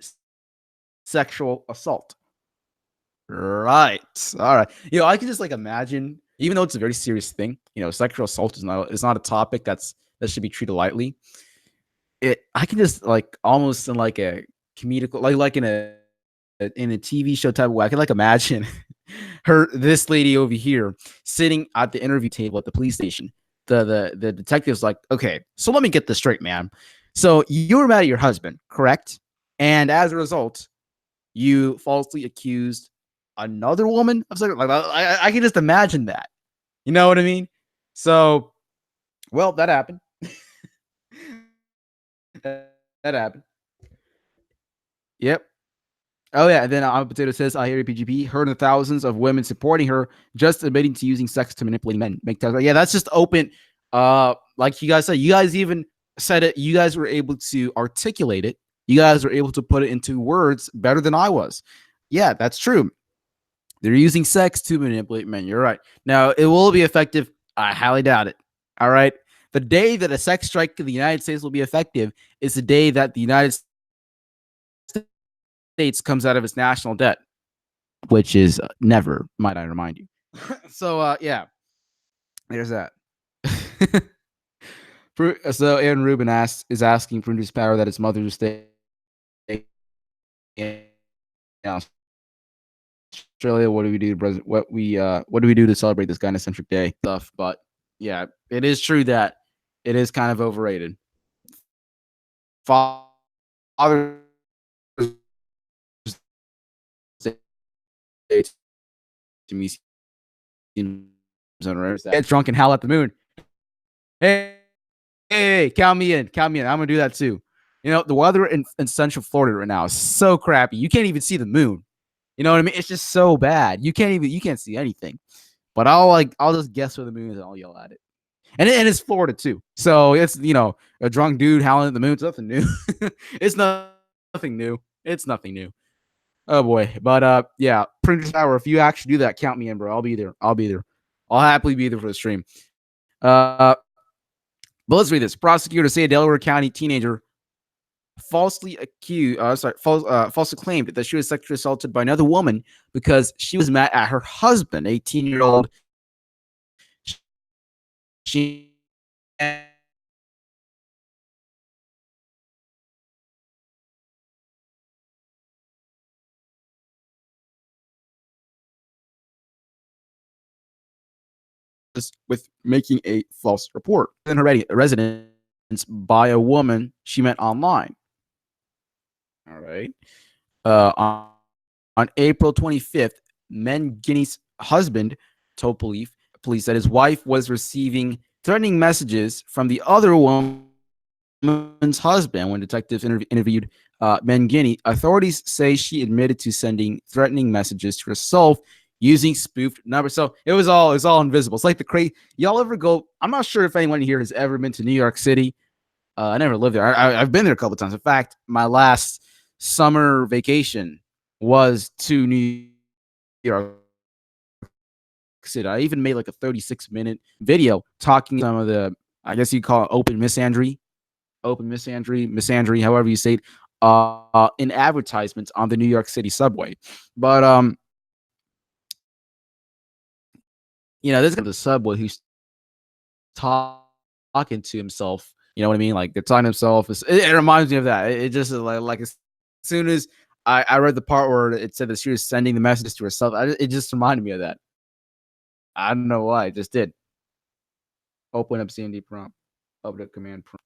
sexual assault. Right. All right. I can just like imagine, even though it's a very serious thing, sexual assault is not a topic that should be treated lightly. I can just like almost in like a comedic, like in a TV show type of way. I can like imagine this lady over here sitting at the interview table at the police station. The detective's like, okay, so let me get this straight, ma'am. So you were mad at your husband, correct? And as a result, you falsely accused another woman of something like that. I can just imagine that. You know what I mean? So, well, that happened. that happened. Yep. Oh yeah, and then Potato says, "I hear PGP heard of thousands of women supporting her, just admitting to using sex to manipulate men." Yeah, that's just open. Like you guys said, you guys even said it. You guys were able to articulate it. You guys were able to put it into words better than I was. Yeah, that's true. They're using sex to manipulate men. You're right. Now, it will be effective. I highly doubt it. All right. The day that a sex strike in the United States will be effective is the day that the United States comes out of its national debt, which is never, might I remind you. So, yeah, there's that. So, Aaron Rubin is asking for Induced Power that his mother to stay in Australia. What do we do? What do we do to celebrate this gynocentric day stuff? But yeah, it is true that it is kind of overrated. Father to me seems unreal. Get drunk and howl at the moon. Hey, count me in. Count me in. I'm gonna do that too. The weather in Central Florida right now is so crappy. You can't even see the moon. You know what I mean? It's just so bad. You can't see anything. But I'll just guess where the moon is and I'll yell at it. And it's Florida too. So it's a drunk dude howling at the moon. It's nothing new. It's nothing new. It's nothing new. Oh boy. But yeah, Prince Tower, if you actually do that, count me in, bro. I'll be there. I'll happily be there for the stream. But let's read this. Prosecutors say a Delaware County teenager falsely claimed that she was sexually assaulted by another woman because she was mad at her husband, 18-year-old. She with making a false report in her residence by a woman she met online. All right. On April 25th, Guinea's husband told police that his wife was receiving threatening messages from the other woman's husband. When detectives interviewed Guinea, authorities say she admitted to sending threatening messages to herself using spoofed numbers. So it's all invisible. It's like the crazy. Y'all ever go? I'm not sure if anyone here has ever been to New York City. I never lived there. I've been there a couple of times. In fact, my last summer vacation was to New York City. I even made like a 36-minute video talking some of the, I guess you call it open misandry, however you say it, in advertisements on the New York City subway. But this guy on the subway who's talking to himself. You know what I mean? Like they're talking to himself. It reminds me of that. It just like as soon as I read the part where it said that she was sending the messages to herself, it just reminded me of that. I don't know why. I just did. Open up CMD prompt. Open up command prompt.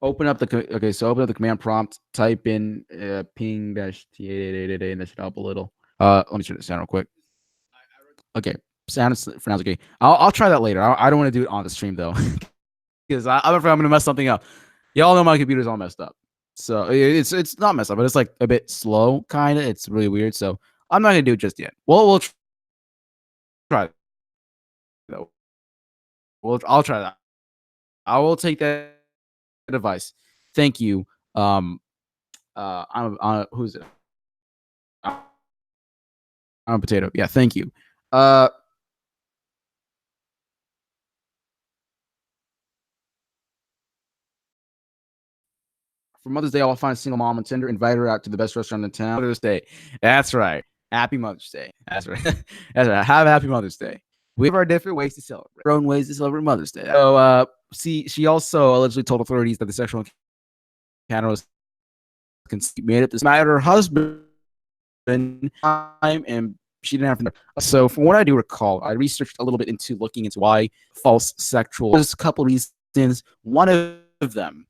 Open up the okay. So open up the command prompt. Type in ping dash t888 and that should help a little. Let me turn this down real quick. Okay, sounds for now okay. I'll try that later. I don't want to do it on the stream though, because I'm afraid I'm gonna mess something up. Y'all know my computer's all messed up, so it's not messed up, but it's like a bit slow, kind of. It's really weird, so I'm not gonna do it just yet. We'll try it, though. I'll try that. I will take that advice. Thank you. Who's it? I'm a potato. Yeah, thank you. For Mother's Day, I'll find a single mom on Tinder, invite her out to the best restaurant in town. Mother's Day. That's right. Happy Mother's Day. That's right. That's right. Have a happy Mother's Day. We have our different ways to celebrate. Our own ways to celebrate Mother's Day. So, she also allegedly told authorities that the sexual encounter was made up this matter. Her husband time and she didn't have to. So, from what I do recall, I researched a little bit into looking into why false sexual. There's a couple of reasons. One of them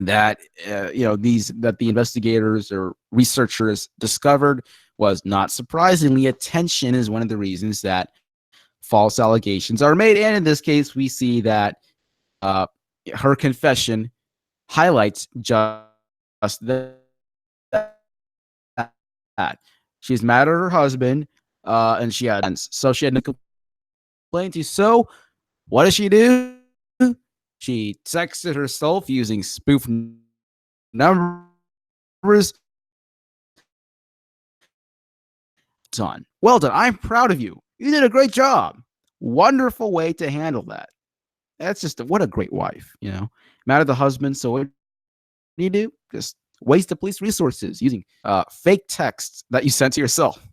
that that the investigators or researchers discovered was, not surprisingly, attention is one of the reasons that false allegations are made. And in this case, we see that her confession highlights just that. She's mad at her husband, and she had so she had no complaint to. So what does she do? She texted herself using spoof numbers. Done. Well done. I'm proud of you. You did a great job. Wonderful way to handle that. That's just what a great wife, Mad at the husband. So what do you do? Just waste the police resources using fake texts that you sent to yourself.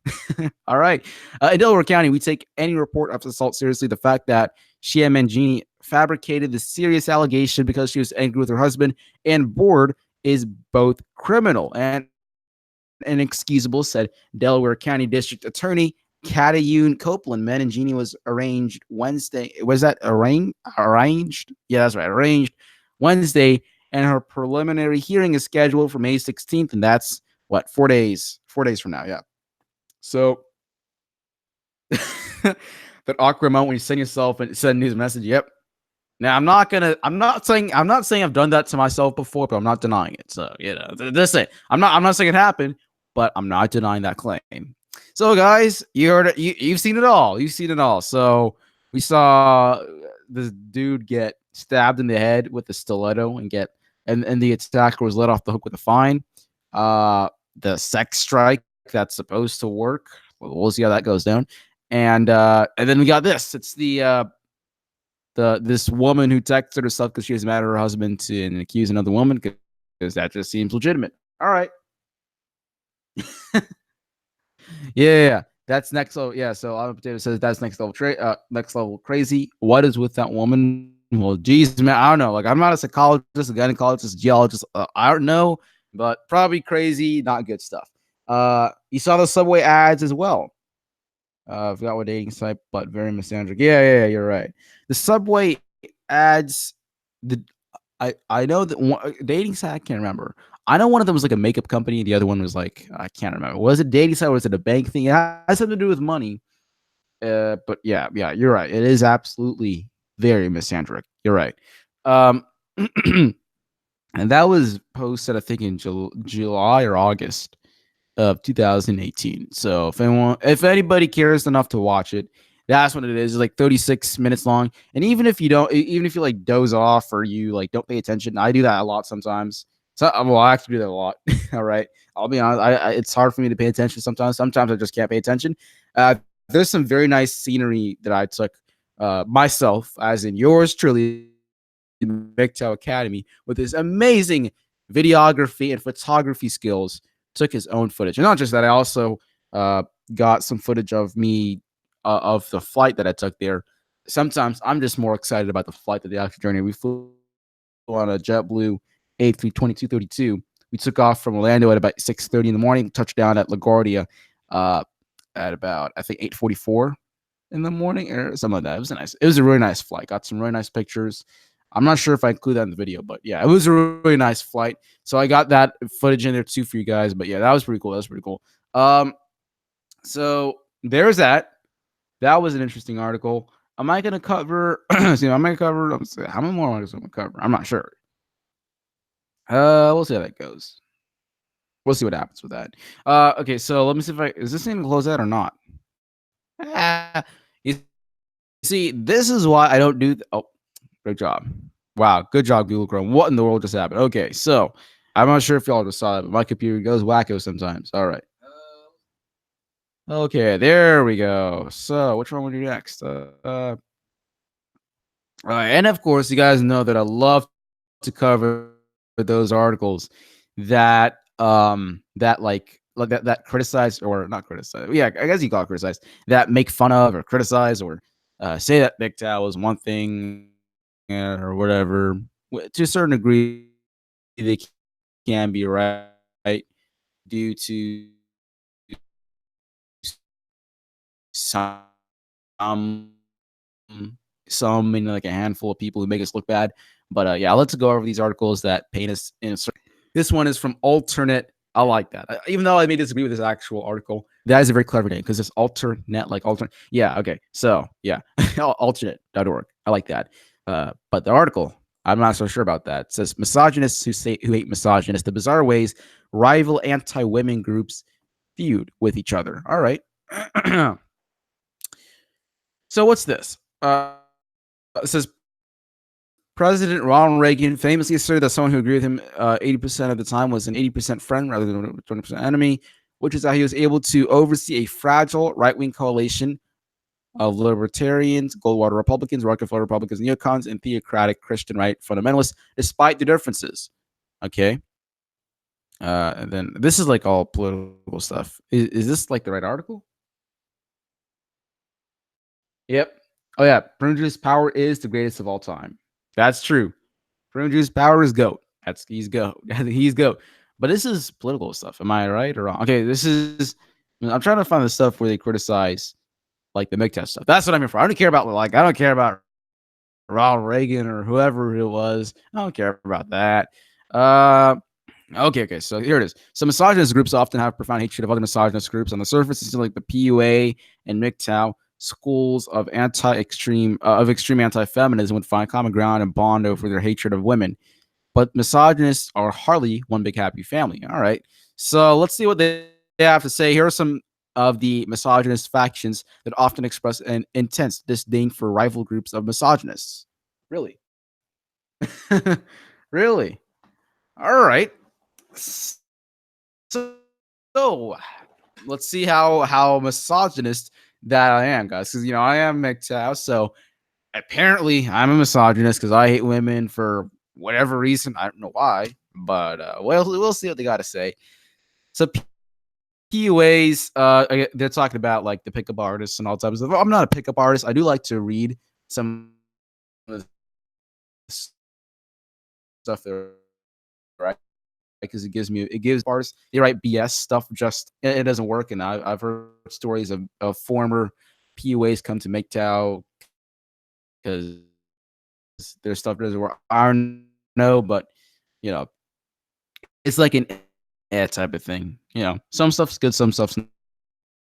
All right. In Delaware County, we take any report of assault seriously. The fact that Shia Mangini fabricated the serious allegation because she was angry with her husband and bored is both criminal and inexcusable, said Delaware County District Attorney Catayune Copeland. Mangini was arraigned Wednesday. Was that arranged? Yeah, that's right. Arranged Wednesday, and her preliminary hearing is scheduled for May 16th, and that's what, 4 days? 4 days from now, yeah. So that awkward moment when you send yourself and send a news message. Yep. Now I'm not saying I've done that to myself before, but I'm not denying it. So that's it. I'm not saying it happened, but I'm not denying that claim. So guys, you heard it. You've seen it all. You've seen it all. So we saw this dude get stabbed in the head with a stiletto and the attacker was let off the hook with a fine. The sex strike that's supposed to work. We'll see how that goes down. And then we got this. It's this woman who texted herself because she was mad at her husband and accused another woman because that just seems legitimate. All right. Yeah. That's next level. Yeah. So Auto Potato says that's next level crazy. What is with that woman? Well, geez, man, I don't know. Like, I'm not a psychologist, a gynecologist, geologist. I don't know, but probably crazy, not good stuff. You saw the Subway ads as well. I forgot what dating site, but very misandric. Yeah, you're right. The Subway ads. I know that one dating site. I can't remember. I know one of them was like a makeup company. The other one was like, I can't remember. Was it dating site or was it a bank thing? It has something to do with money. But yeah, you're right. It is absolutely very misandric. You're right. And that was posted, I think, in July or August of 2018. So if anybody cares enough to watch it, that's what it is. It's like 36 minutes long. And even if you like doze off or you like don't pay attention, I do that a lot sometimes. So I actually do that a lot. All right, I'll be honest. It's hard for me to pay attention sometimes. Sometimes I just can't pay attention. There's some very nice scenery that I took myself, as in yours truly, MGTOW Academy, with his amazing videography and photography skills. Took his own footage, and not just that, I also got some footage of me of the flight that I took there. Sometimes I'm just more excited about the flight than the actual journey. We flew on a JetBlue A320-232. We took off from Orlando at about 6:30 in the morning, touched down at LaGuardia at about, I think, 8:44 in the morning or something like that. It was a really nice flight. Got some really nice pictures. I'm not sure if I include that in the video, but yeah, it was a really nice flight. So I got that footage in there too for you guys. But yeah, that was pretty cool. That was pretty cool. So there's that. That was an interesting article. Am I gonna cover? See, I'm gonna cover. Let's see, how many more articles I'm gonna cover? I'm not sure. We'll see how that goes. We'll see what happens with that. Okay, so let me see if I is this thing close out or not. You see, this is why I don't do. Oh, great job! Wow, good job, Google Chrome. What in the world just happened? Okay, so I'm not sure if y'all just saw that, but my computer goes wacko sometimes. All right. Okay, there we go. So, which one would you do next? And of course, you guys know that I love to cover those articles that criticize or not criticize. Yeah, I guess you call it criticize that make fun of or criticize or say that MGTOW is one thing or whatever. To a certain degree, they can be right due to some some and like a handful of people who make us look bad. But yeah, let's go over these articles that paint us in a certain. This one is from Alternate. I like that. Even though I may disagree with this actual article, that is a very clever name because it's alternate, like alternate. Yeah, okay. So yeah, alternate.org. I like that. But the article, I'm not so sure about that. It says misogynists who hate misogynists, the bizarre ways rival anti-women groups feud with each other. All right. So what's this? It says President Ronald Reagan famously asserted that someone who agreed with him 80% of the time was an 80% friend rather than a 20% enemy, which is how he was able to oversee a fragile right-wing coalition of libertarians, Goldwater Republicans, Rockefeller Republicans, neocons, and theocratic Christian right fundamentalists, despite the differences. Okay. And then this is like all political stuff. Is this like the right article? Yep. Oh yeah, Prune Juice power is the greatest of all time. That's true. Prune Juice power is GOAT. He's GOAT. He's GOAT. But this is political stuff. Am I right or wrong? Okay, this is. I'm trying to find the stuff where they criticize like the MGTOW stuff. That's what I'm here for. I don't care about I don't care about Ronald Reagan or whoever it was. I don't care about that. Okay. So here it is. So misogynist groups often have profound hatred of other misogynist groups. On the surface, it's like the PUA and MGTOW schools of extreme anti-feminism would find common ground and bond over their hatred of women. But misogynists are hardly one big happy family. All right. So let's see what they have to say. Here are some of the misogynist factions that often express an intense disdain for rival groups of misogynists. Really? Really? All right. So, so let's see how misogynist that I am, guys. Because I am MGTOW, so apparently I'm a misogynist because I hate women for whatever reason. I don't know why, but we'll see what they got to say. So PUAs, they're talking about like the pickup artists and all types of. I'm not a pickup artist. I do like to read some of the stuff there, right? Because it gives artists they write BS stuff. Just it doesn't work, and I've heard stories of former PUAs come to MGTOW because their stuff doesn't work. I don't know, but it's like an type of thing. Some stuff's good, some stuff's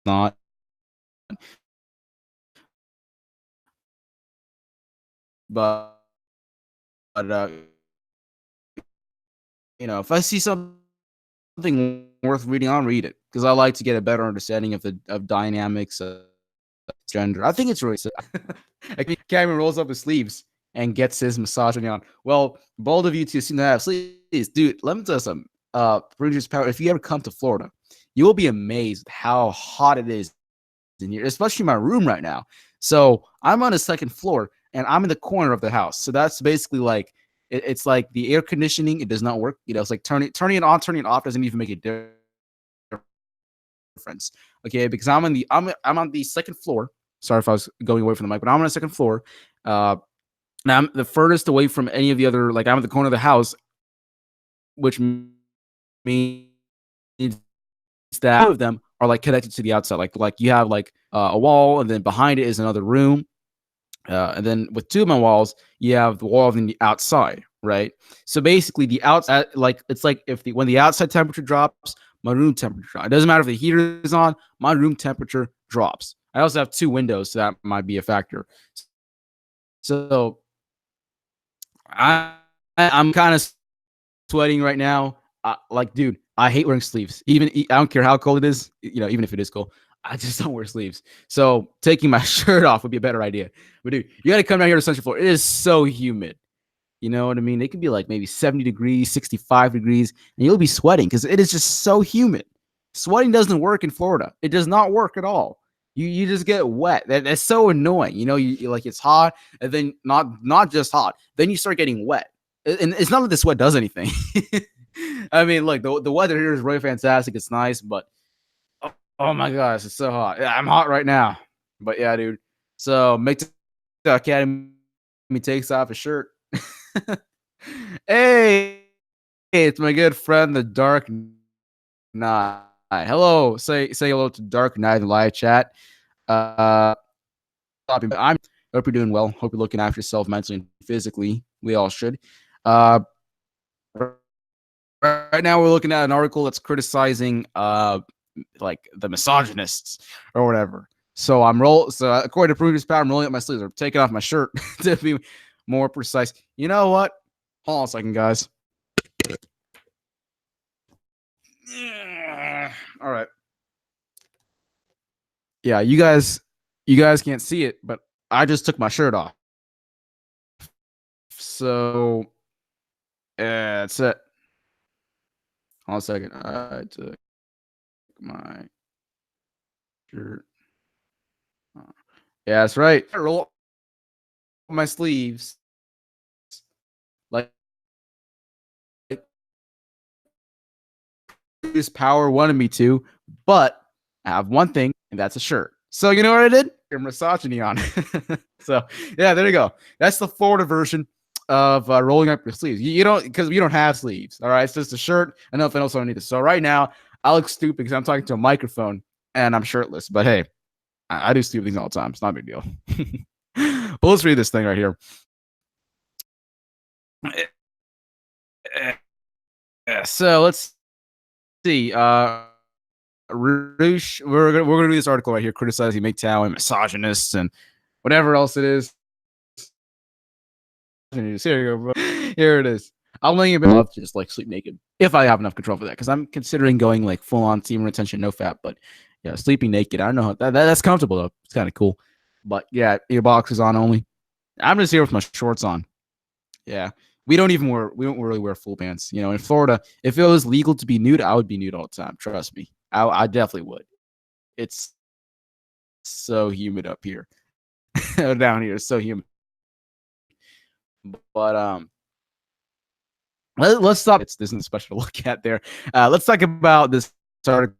not. But if I see something worth reading, I'll read it because I like to get a better understanding of dynamics of gender. I think it's really sad. Like Cameron rolls up his sleeves and gets his misogyny on. Well, bold of you to seem to have sleeves, dude. Let me tell you something. Producer's power. If you ever come to Florida, you will be amazed how hot it is in here, especially my room right now. So I'm on the second floor and I'm in the corner of the house. So that's basically like it's like the air conditioning. It does not work. It's like turning it on, turning it off doesn't even make a difference. Okay, because I'm on the second floor. Sorry if I was going away from the mic, but I'm on the second floor. Now I'm the furthest away from any of the other. Like I'm at the corner of the house, which means that two of them are like connected to the outside. Like you have like a wall, and then behind it is another room. And then with two of my walls, you have the wall on the outside, right? So basically, the outside, like it's like if the when the outside temperature drops, my room temperature drops. It doesn't matter if the heater is on, my room temperature drops. I also have two windows, so that might be a factor. So I I'm kind of sweating right now. Like, dude, I hate wearing sleeves. I don't care how cold it is. Even if it is cold, I just don't wear sleeves. So taking my shirt off would be a better idea. But dude, you got to come down here to Central Florida. It is so humid. You know what I mean? It could be like maybe 70 degrees, 65 degrees, and you'll be sweating because it is just so humid. Sweating doesn't work in Florida. It does not work at all. You just get wet. That's so annoying. You like it's hot, and then not just hot. Then you start getting wet. And it's not that the sweat does anything. I mean, look, the weather here is really fantastic. It's nice, but oh my gosh, it's so hot. I'm hot right now. But yeah, dude. So make the Academy takes off his shirt. Hey, it's my good friend, the Dark Knight. Hello, say hello to Dark Knight in the live chat. I hope you're doing well. Hope you're looking after yourself mentally and physically. We all should. Right now, we're looking at an article that's criticizing like the misogynists or whatever. So according to previous power, I'm rolling up my sleeves or taking off my shirt to be more precise. You know what? Hold on a second, guys. All right. Yeah, you guys can't see it, but I just took my shirt off. So that's it. Hold on a second. I took my shirt. Yeah, that's right. I roll up my sleeves like this power wanted me to, but I have one thing, and that's a shirt. So you know what I did? Your misogyny on. So yeah, there you go. That's the Florida version of rolling up your sleeves. You don't, because we don't have sleeves. All right, it's just a shirt and nothing else underneath it. So right now, I look stupid because I'm talking to a microphone and I'm shirtless. But hey, I do stupid things all the time. It's not a big deal. But let's read this thing right here. So let's see. Roosh, we're gonna read this article right here criticizing MGTOW and misogynists and whatever else it is. Here you go, bro. Here it is. I'm laying in bed to just like sleep naked if I have enough control for that, because I'm considering going like full on semen retention, no fat. But yeah, sleeping naked, I don't know, that's comfortable though. It's kind of cool. But yeah, ear boxes on only. I'm just here with my shorts on. Yeah, we don't really wear full pants. In Florida, if it was legal to be nude, I would be nude all the time. Trust me, I definitely would. It's so humid up here. Down here, it's so humid. But let's stop. This isn't special to look at there. Let's talk about this article.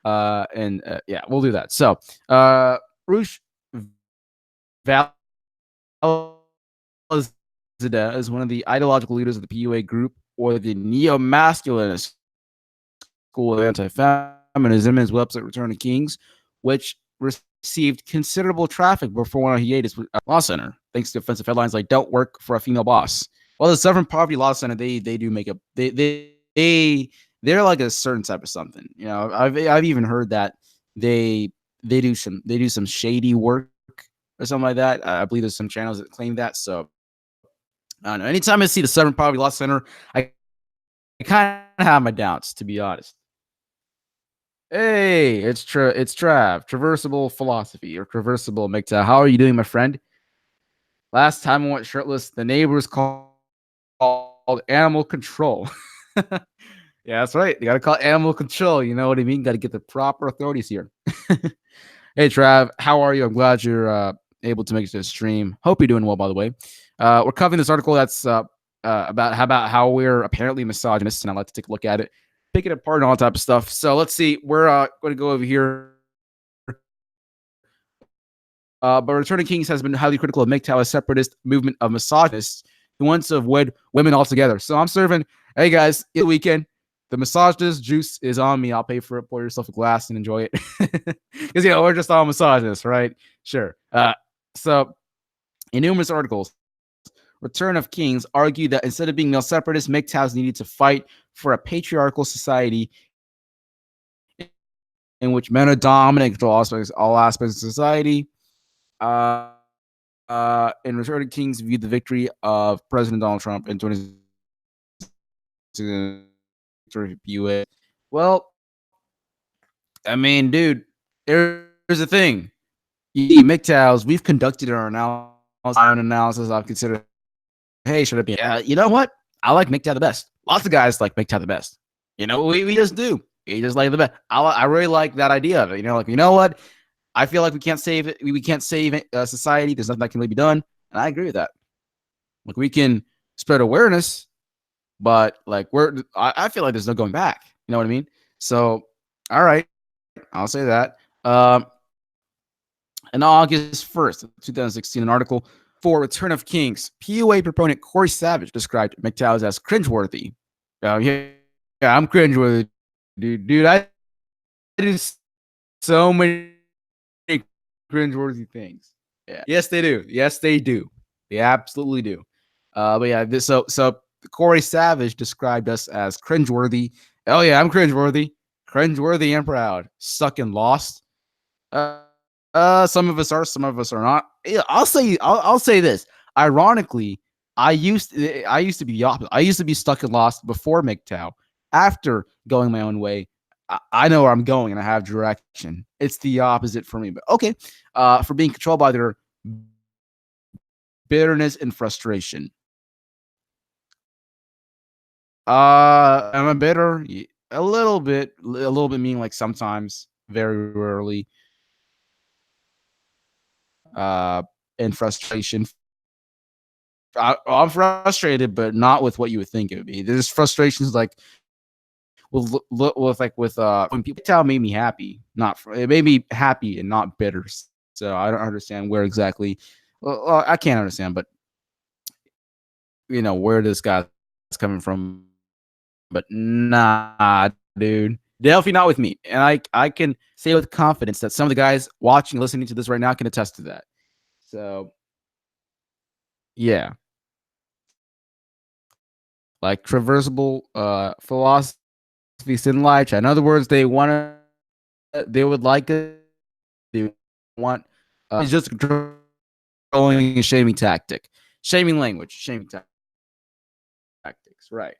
Yeah, we'll do that. So, Rush Val is one of the ideological leaders of the PUA group, or the neo-masculinist school of anti-feminism, his website Return to Kings, which received considerable traffic before one of hiatus law center, thanks to offensive headlines like "Don't work for a female boss." Well, the Southern Poverty Law Center, they do make a they're like a certain type of something. I've even heard that they do some shady work or something like that. I believe there's some channels that claim that. So I don't know. Anytime I see the Southern Poverty Law Center, I kind of have my doubts, to be honest. Hey, it's Trav, Traversable Philosophy, or Traversable MGTOW. How are you doing, my friend? Last time I went shirtless, the neighbors called animal control. Yeah, that's right. You got to call animal control. You know what I mean? Got to get the proper authorities here. Hey, Trav, how are you? I'm glad you're able to make it to the stream. Hope you're doing well, by the way. We're covering this article that's about how we're apparently misogynists, and I'd like to take a look at it, pick it apart, and all that type of stuff. So let's see. We're going to go over here. But Returning Kings has been highly critical of MGTOW, a separatist movement of misogynists who wants to avoid women altogether. So I'm serving, hey guys, it's the weekend. the misogynist juice is on me. I'll pay for it. Pour yourself a glass and enjoy it. Because, we're just all misogynists, right? Sure. So, in numerous articles, Return of Kings argued that instead of being male separatists, MGTOWs needed to fight for a patriarchal society in which men are dominant, control all aspects of society. And Return of Kings viewed the victory of President Donald Trump in 2016. Well, I mean, dude, here's the thing. MGTOWs, we've conducted our analysis. I've considered, hey, should it be? You know what? I like MGTOW the best. Lots of guys like MGTOW the best. We just do. We just like the best. I really like that idea of it. You know what? I feel like we can't save it. We can't save society. There's nothing that can really be done. And I agree with that. Like, we can spread awareness, but like I feel like there's no going back. You know what I mean? So, all right, I'll say that. On August 1st, 2016, an article for Return of Kings, PUA proponent Corey Savage described MGTOWs as cringeworthy. Yeah, I'm cringeworthy, dude. I do so many cringeworthy things. Yeah. Yes, they do. Yes, they do. They absolutely do. But yeah, so Corey Savage described us as cringeworthy. Oh yeah, I'm cringeworthy and proud. Suck and lost. Some of us are, some of us are not. Yeah, I'll say this. Ironically, I used to be the opposite. I used to be stuck and lost before MGTOW. After going my own way, I know where I'm going and I have direction. It's the opposite for me. But okay, for being controlled by their bitterness and frustration. Am I bitter? A little bit meaning like sometimes, very rarely. And frustration. I'm frustrated, but not with what you would think it would be. There's frustrations like with when people tell made me happy, it made me happy and not bitter. So I don't understand where exactly. Well, I can't understand, but where this guy's coming from. But nah, dude, definitely not with me. And I can say with confidence that some of the guys watching, listening to this right now can attest to that. So yeah, like traversable philosophies in life. In other words, they would like it. They want it's just a controlling and shaming tactic, shaming language, shaming tactics, right?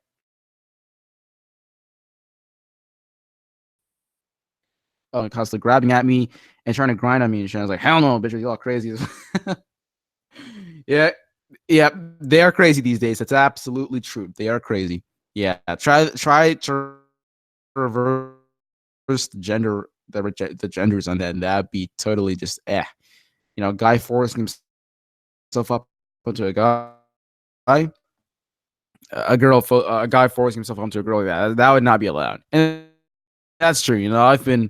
Constantly grabbing at me and trying to grind on me and shit. I was like, hell no, bitch, you're all crazy. Yeah, yeah, they are crazy these days. That's absolutely true. They are crazy. Yeah, try to reverse the genders on that, and that'd be totally just guy forcing himself up onto a guy, a guy forcing himself onto a girl like that would not be allowed. And that's true. I've had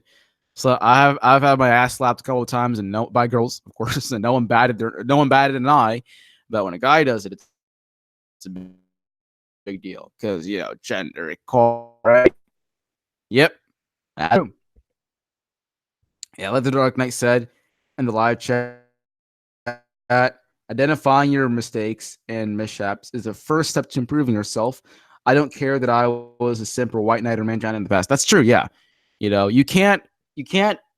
my ass slapped a couple of times and by girls, of course, and no one batted an eye. But when a guy does it, it's a big deal because gender equality, right? Yep. Yeah, let the Dark Knight said in the live chat, identifying your mistakes and mishaps is the first step to improving yourself. I don't care that I was a simp or white knight or mankind in the past. That's true. Yeah. You can't,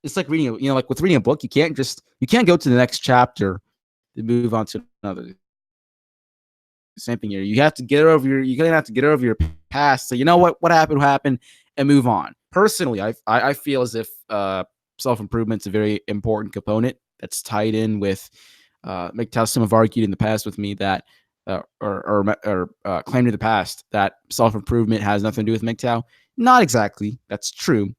it's like reading, like with reading a book, you can't go to the next chapter to move on to another. Same thing here. You're gonna have to get over your past. So what happened, and move on. Personally, I feel as if self-improvement's a very important component that's tied in with MGTOW. Some have argued in the past with me that or claimed in the past that self-improvement has nothing to do with MGTOW. Not exactly. That's true.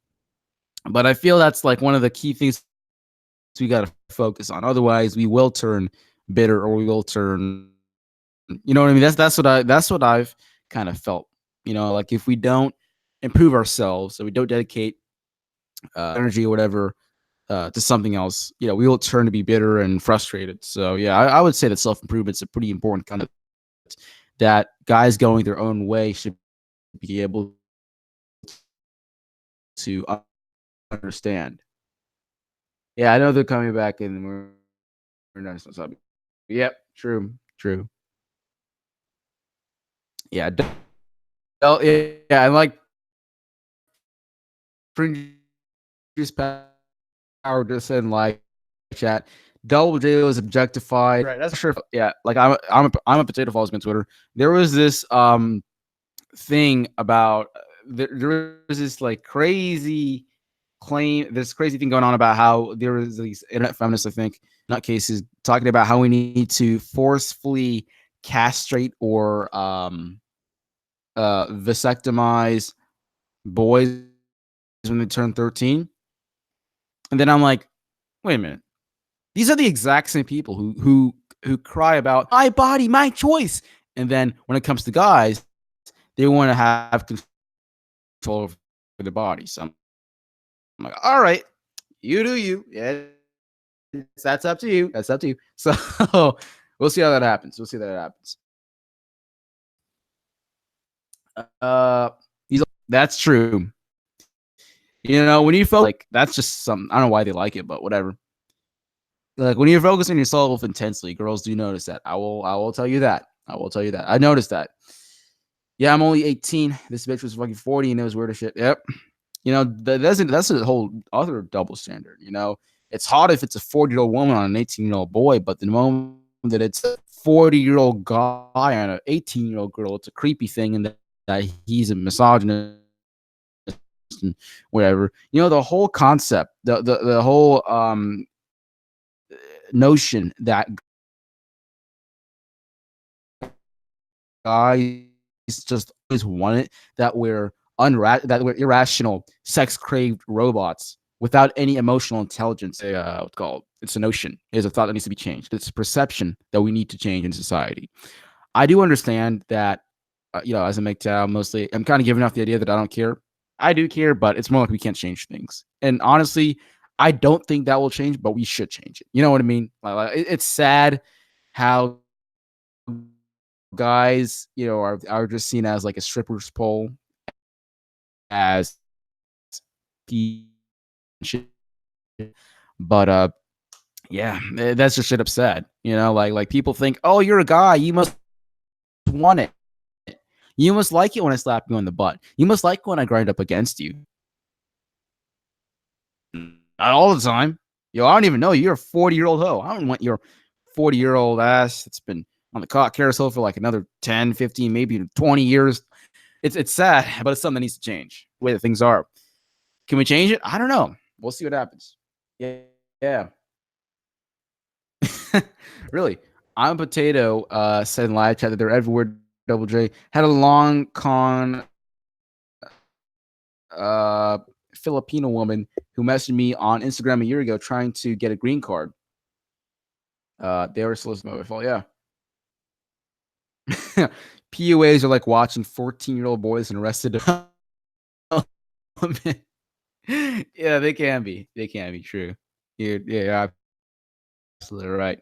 But I feel that's like one of the key things we got to focus on. Otherwise, we will turn bitter, or we will turn, you know what I mean? That's what I've kind of felt. Like if we don't improve ourselves, so we don't dedicate energy or whatever to something else, we will turn to be bitter and frustrated. So yeah, I would say that self-improvement's a pretty important concept, that guys going their own way should be able to understand. Yeah, I know they're coming back and we're not supposed to. Yep, true, true. Yeah, yeah, I like Fringe's power just in like chat. Double J was objectified. Right. That's Sure. Yeah, like I'm a potato follows me on Twitter. There was this thing about there was this like crazy claim, this crazy thing going on about how there was these internet feminists, I think, nutcases, talking about how we need to forcefully castrate or vasectomize boys when they turn 13. And then I'm like, wait a minute. These are the exact same people who cry about my body, my choice. And then when it comes to guys, they want to have control over the body. So I'm like, all right, you do you. Yeah, that's up to you. That's up to you. So we'll see how that happens. We'll see how that happens. That's true. You know, when you feel like that's just something, I don't know why they like it, but whatever. Like when you're focusing on yourself intensely, girls do notice that. I will tell you that. I will tell you that. I noticed that. Yeah, I'm only 18. This bitch was fucking 40 and it was weird as shit. Yep. You know, that's a whole other double standard. You know, it's hot if it's a 40-year-old woman on an 18-year-old boy, but the moment that it's a 40-year-old guy on an 18-year-old girl, it's a creepy thing, and that he's a misogynist and whatever. You know, the whole concept, the whole notion that guys just always want it, that we're that we're irrational, sex craved robots without any emotional intelligence. What's called? It's a notion. It's a thought that needs to be changed. It's a perception that we need to change in society. I do understand that, you know, as a MGTOW, mostly, I'm kind of giving off the idea that I don't care. I do care, but it's more like we can't change things. And honestly, I don't think that will change, but we should change it. You know what I mean? It's sad how guys, you know, are just seen as like a stripper's pole, as shit. But yeah, that's just shit upset. You know, like people think, oh, you're a guy, you must want it. You must like it when I slap you on the butt. You must like when I grind up against you. Not all the time. Yo, I don't even know you. You're a 40-year-old hoe. I don't want your 40-year-old ass that's been on the cock carousel for like another 10, 15, maybe 20 years. It's sad, but it's something that needs to change. The way that things are. Can we change it? I don't know. We'll see what happens. Yeah. Yeah. Really. I'm a potato said in live chat that they're everywhere. Double J had a long con Filipino woman who messaged me on Instagram a year ago trying to get a green card. They were soliciting my fault. Yeah. PUAs are like watching 14-year-old boys and arrested. Yeah, they can be. They can be true. You're absolutely right.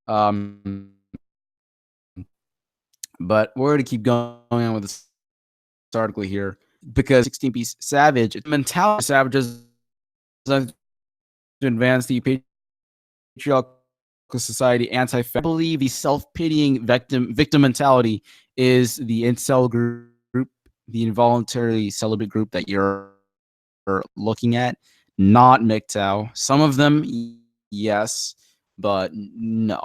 Um, but we're going to keep going on with this article here because 16-piece savage mentality of savages to advance the patriarchal society anti. I believe the self-pitying victim mentality is the incel group, the involuntary celibate group that you're looking at, not MGTOW. Some of them, yes, but no.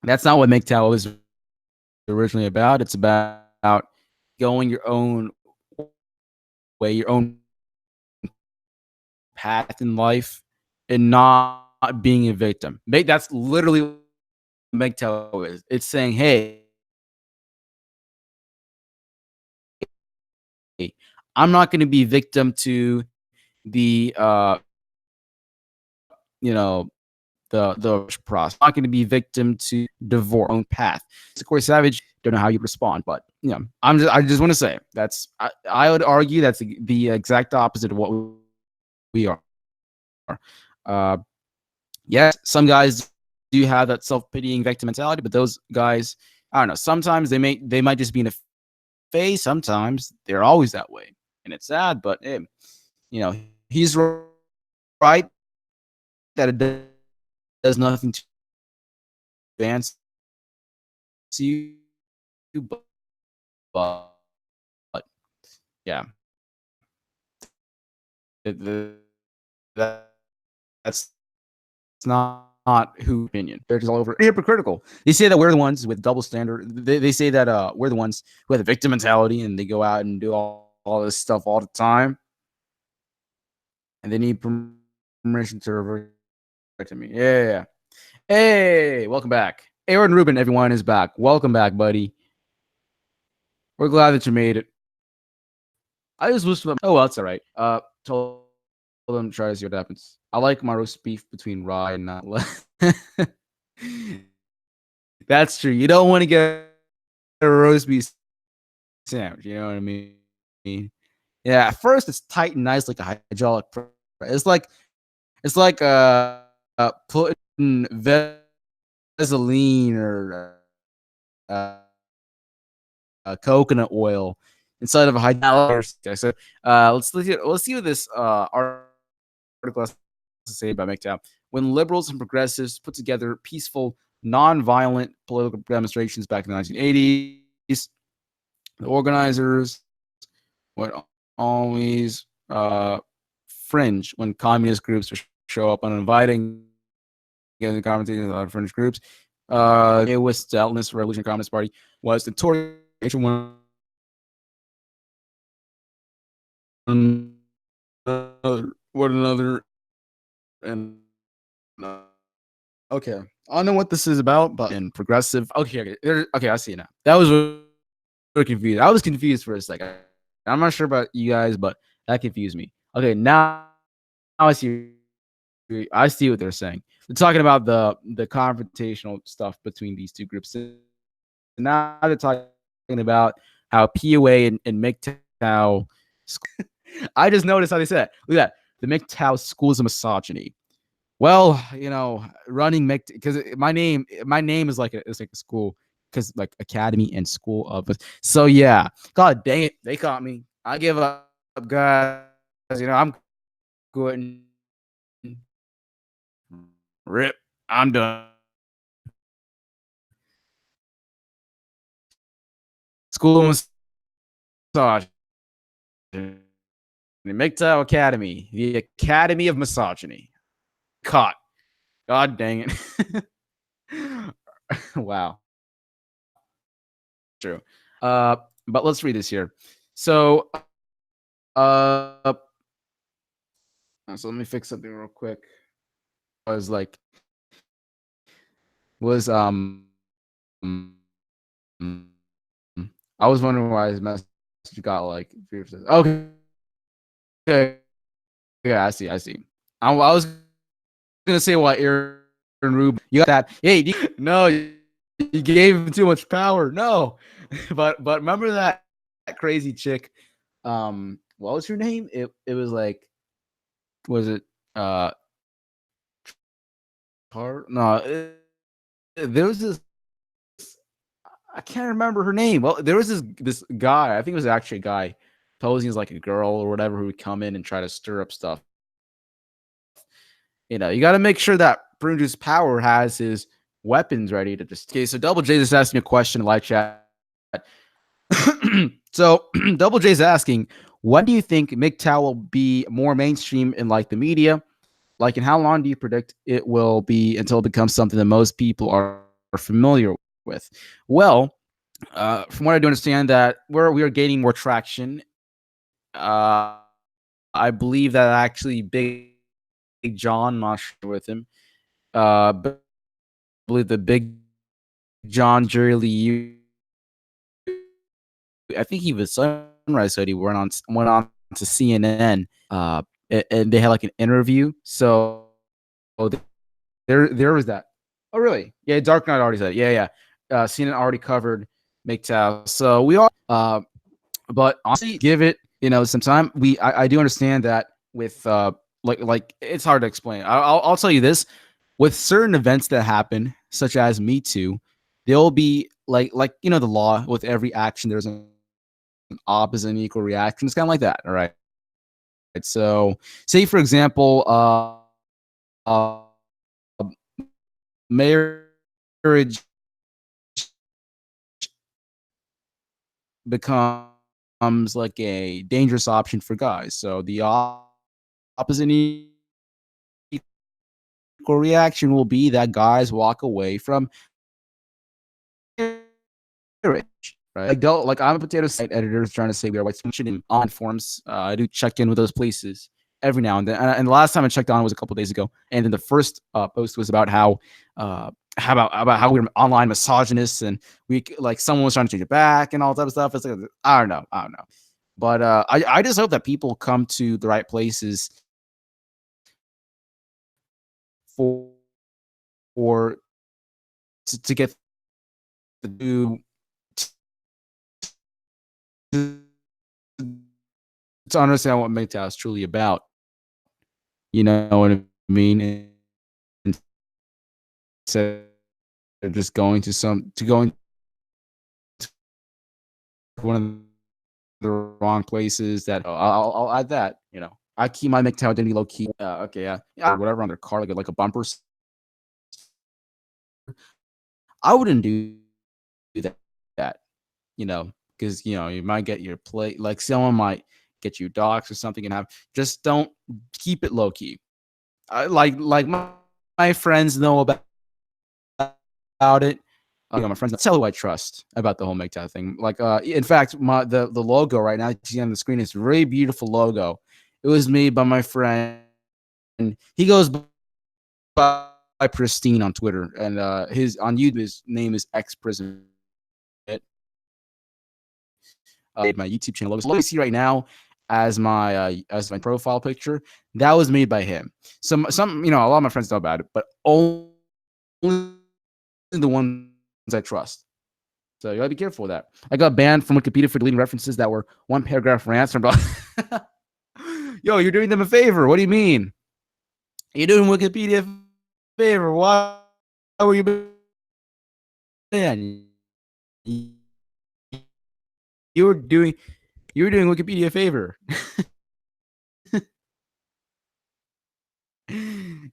That's not what MGTOW is originally about. It's about going your own way, your own path in life, and not being a victim. That's literally what MGTOW is. It's saying, hey, I'm not going to be victim to the you know, the process. I'm not going to be victim to divorce own path. So Corey Savage, don't know how you respond, but you know, I just want to say I would argue that's the exact opposite of what we are. Yes, some guys do have that self-pitying victim mentality, but those guys, I don't know, sometimes they might just be in a phase, sometimes they're always that way. And it's sad, but hey, he's right that it does nothing to advance you, but yeah, that that's not who opinion. They're just all over hypocritical. They say that we're the ones with double standard. They say that we're the ones who have the victim mentality and they go out and do all this stuff all the time. And they need permission to revert to me. Yeah. Hey, welcome back. Aaron Rubin, everyone is back. Welcome back, buddy. We're glad that you made it. I just wish them. Oh, well, that's all right. Told them try to see what happens. I like my roast beef between rye and not less. That's true. You don't want to get a roast beef sandwich. You know what I mean? Yeah. At first, it's tight and nice, like a hydraulic press. It's like putting Vaseline or coconut oil inside of a hydraulic. Okay, so let's see what this article has to say about MGTOW. When liberals and progressives put together peaceful, non-violent political demonstrations back in the 1980s, the organizers would always fringe when communist groups would show up uninviting, getting commentating with other fringe groups. It was Stalinist Revolutionary Communist Party was notorious one another and okay. I don't know what this is about, but in progressive. Okay, I see it now. That was really confused. I was confused for a second. I'm not sure about you guys, but that confused me. Okay, now I see. I see what they're saying. They're talking about the confrontational stuff between these two groups. And now they're talking about how POA and MGTOW. I just noticed how they said it. Look at that. The MGTOW schools of misogyny. Well, running because my name is like it's like a school because like academy and school of. So yeah, God dang it, they caught me. I give up, guys. I'm quitting. Rip, I'm done. School of misogyny, the MGTOW Academy, the Academy of Misogyny. Caught. God dang it. Wow. True. But let's read this here. So let me fix something real quick. I was I was wondering why his message got like okay. Yeah, I see. I was gonna say why Aaron Rubin, you got that. Hey, no, you gave him too much power. No. But remember that crazy chick? What was her name? It was like, was it no, there was this, I can't remember her name. Well, there was this guy, I think it was actually a guy posing as like a girl or whatever, who would come in and try to stir up stuff. You got to make sure that Brunju's power has his weapons ready to just. Okay, so Double J just asked me a question in live chat. So Double J's asking, when do you think MGTOW will be more mainstream in like the media? Like, and how long do you predict it will be until it becomes something that most people are familiar with? Well, from what I do understand, that we are gaining more traction. I believe that actually Big John, not sure with him. But I believe the Big John Jerry Lee, I think he was Sunrise Hoodie went on to CNN. And they had like an interview. So there was that. Oh really? Yeah, Dark Knight already said it. Yeah. CNN already covered MGTOW. So we are but honestly, give it, some time. I do understand that with like it's hard to explain. I'll tell you this. with certain events that happen, such as Me Too, there'll be the law with every action. There's an opposite and equal reaction. It's kind of like that. All right. So, say for example, marriage becomes like a dangerous option for guys. So the opposite and equal reaction will be that guys walk away from marriage, right? Like don't like I'm a potato site editor trying to say we are white supremacy on forums. I do check in with those places every now and then. And the last time I checked on was a couple days ago. And then the first post was about about how we were online misogynists and we like someone was trying to change it back and all that type of stuff. It's like I don't know. But I just hope that people come to the right places for for to get to to understand what MGTOW is truly about. You know what I mean? And instead of just going to going to one of the wrong places that I'll add that. I keep my MGTOW identity low key. Okay, yeah, or whatever on their car, like a bumper. I wouldn't do that, because you might get your plate. Like someone might get you docs or something, and have just don't keep it low key. Like my friends know about it. My friends, that's who I trust about the whole MGTOW thing. Like, in fact, the logo right now you see on the screen is a very beautiful logo. It was made by my friend. He goes by Pristine on Twitter, and his on YouTube his name is X Prison. My YouTube channel logo. So let me see right now as my profile picture. That was made by him. Some a lot of my friends know about it, but only the ones I trust. So you gotta be careful with that. I got banned from Wikipedia for deleting references that were one paragraph rants from. Yo, you're doing them a favor. What do you mean? You're doing Wikipedia a favor. Why were you banned? You were doing Wikipedia a favor.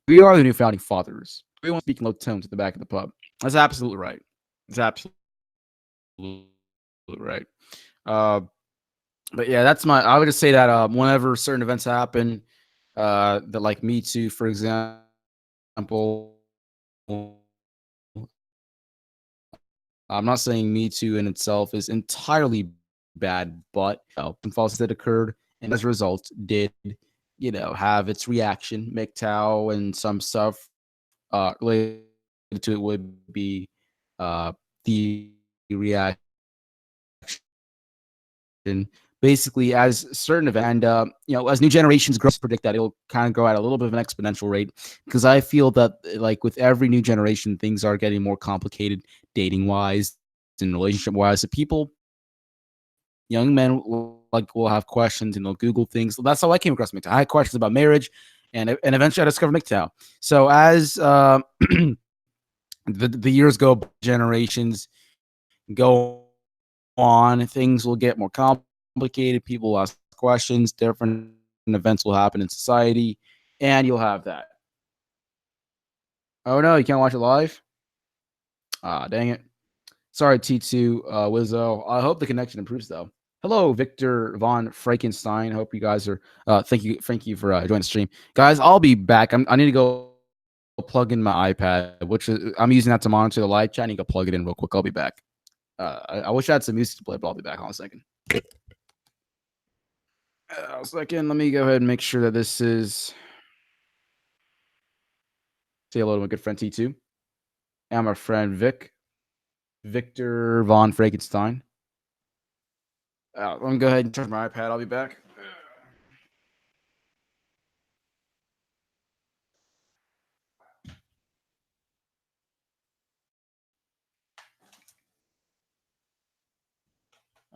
We are the new founding fathers. We won't speak in low tones at the back of the pub. That's absolutely right. That's absolutely right. Uh, but yeah, that's my. I would just say that whenever certain events happen, that like Me Too, for example, I'm not saying Me Too in itself is entirely bad, but some false that occurred, and as a result, did have its reaction. MGTOW and some stuff related to it would be the reaction basically as certain event and as new generations grow, predict that it'll kind of grow at a little bit of an exponential rate, because I feel that like with every new generation things are getting more complicated dating wise and relationship wise. So people, young men will have questions and they'll Google things. That's how I came across MGTOW. I had questions about marriage, and eventually I discovered MGTOW. So as the years go, generations go on, things will get more complicated. People will ask questions, different events will happen in society, and you'll have that. Oh no, you can't watch it live? Ah, dang it. Sorry, T2 Wizzo. I hope the connection improves though. Hello, Victor von Frankenstein. Hope you guys are thank you for joining the stream. Guys, I'll be back. I need to go plug in my iPad, which I'm using that to monitor the live chat. I need to go plug it in real quick. I'll be back. I wish I had some music to play, but I'll be back on a second. A second. Let me go ahead and make sure that this is. Say hello to my good friend T2 and my friend Victor von Frankenstein. Let me go ahead and charge my iPad. I'll be back.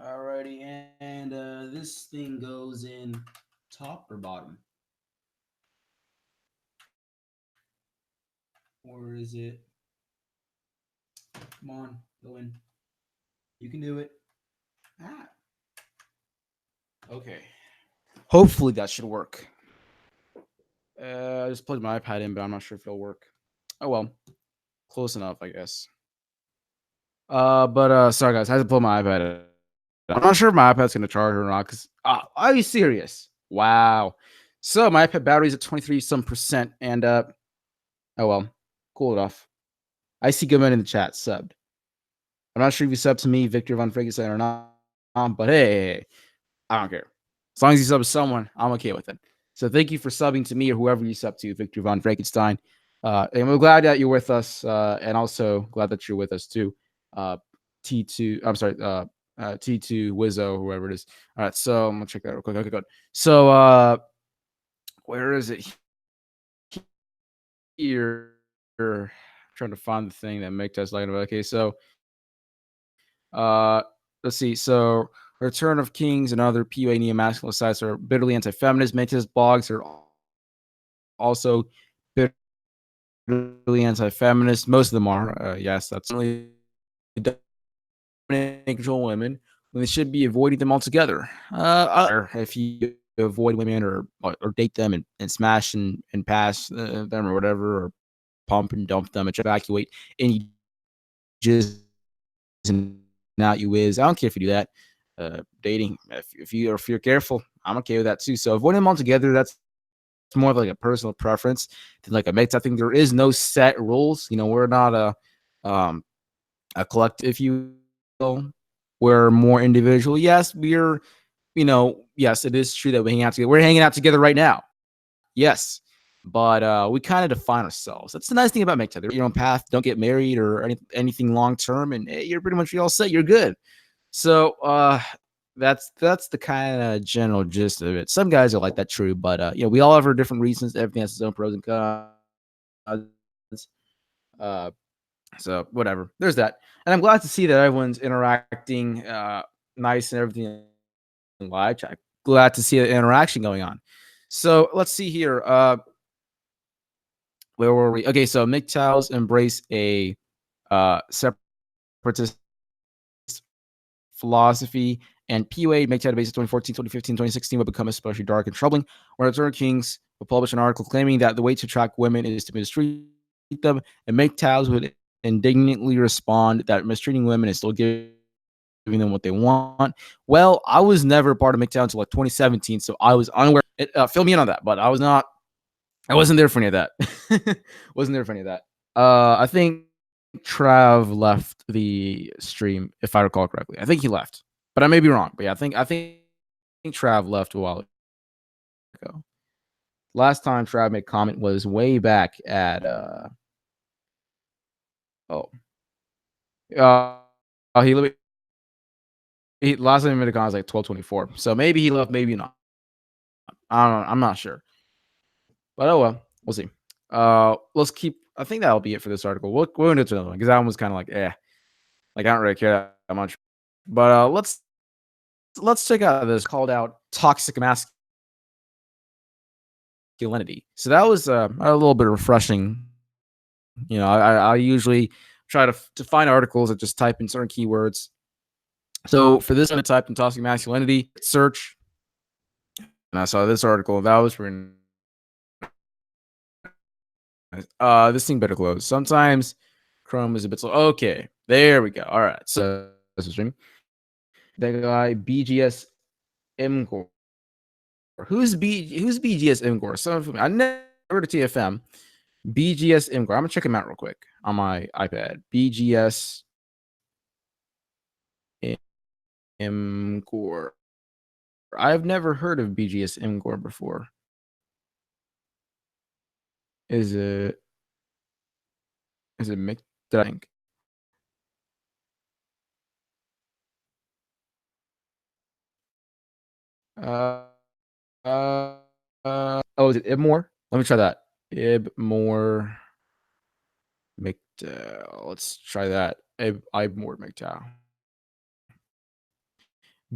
Alrighty, and this thing goes in top or bottom? Or is it? Come on, go in. You can do it. Ah, okay. Hopefully that should work. I just plugged my iPad in, but I'm not sure if it'll work. Oh well, close enough, I guess. But sorry guys, I had to pull my iPad in. I'm not sure if my iPad's gonna charge or not. Cause are you serious? Wow. So my iPad battery's at 23 some percent, and oh well, cool it off. I see Goodman in the chat subbed. I'm not sure if you subbed to me, Victor Von Frankenstein, or not. But hey, I don't care. As long as you sub to someone, I'm okay with it. So thank you for subbing to me or whoever you sub to, Victor Von Frankenstein. And we're glad that you're with us, and also glad that you're with us too. T2, I'm sorry, T2 Wizzo, whoever it is. All right, so I'm gonna check that real quick. Okay, good. So where is it here? I'm trying to find the thing that make us like. Okay, so uh, let's see. So Return of Kings and other PUA neo-masculine sites are bitterly anti-feminist. Mentis blogs are also bitterly anti-feminist. Most of them are. Yes, that's really control women when they should be avoiding them altogether. If you avoid women or date them and smash and pass them or whatever, or pump and dump them and evacuate, and you just not you is. I don't care if you do that. Dating, if you're careful, I'm okay with that too. So avoiding them altogether, that's more of like a personal preference than like a mix. I think there is no set rules. You know, we're not a collective, if you will. We're more individual. Yes, we're, yes, it is true that we hang out together. We're hanging out together right now. Yes. But we kind of define ourselves. That's the nice thing about MGTOW. Your own path. Don't get married or anything long term, and you're pretty much all set. You're good. So that's the kind of general gist of it. Some guys are like that, true, but we all have our different reasons. Everything has its own pros and cons. Uh, so whatever. There's that, and I'm glad to see that everyone's interacting nice and everything live chat. Glad to see the interaction going on. So let's see here. Where were we? Okay, so MGTOWs embrace a separatist philosophy, and PUA make databases 2014, 2015, 2016 would become especially dark and troubling. When Return Kings would publish an article claiming that the way to attract women is to mistreat them, and MGTOWs would indignantly respond that mistreating women is still giving them what they want. Well, I was never a part of MGTOW until like 2017, so I was unaware. Fill me in on that, but I wasn't there for any of that. Wasn't there for any of that. I think Trav left the stream, if I recall correctly. I think he left, but I may be wrong. But yeah, I think Trav left a while ago. Last time Trav made comment was way back at oh he last time he made a comment was like 12:24. So maybe he left, maybe not. I don't know. I'm not sure. But oh well, we'll see. Let's keep. I think that'll be it for this article. We're going to another one because that one was kind of like, like I don't really care that much. But let's check out this called out toxic masculinity. So that was a little bit refreshing. I usually try to find articles that just type in certain keywords. So for this one, I typed in toxic masculinity search, and I saw this article. That was pretty nice. This thing better close. Sometimes Chrome is a bit slow. Okay, there we go. All right, so this is streaming. That guy BGS Mgore. Who's BGS Mgore? So I never heard of TFM. BGS Mgore. I'm gonna check him out real quick on my iPad. BGS Mgore. I've never heard of BGS Mgore before. Is it mixed? I think. Uh, oh, is it Ibmore? Let me try that. Ibmore MGTOW. Let's try that. Ibmore MGTOW.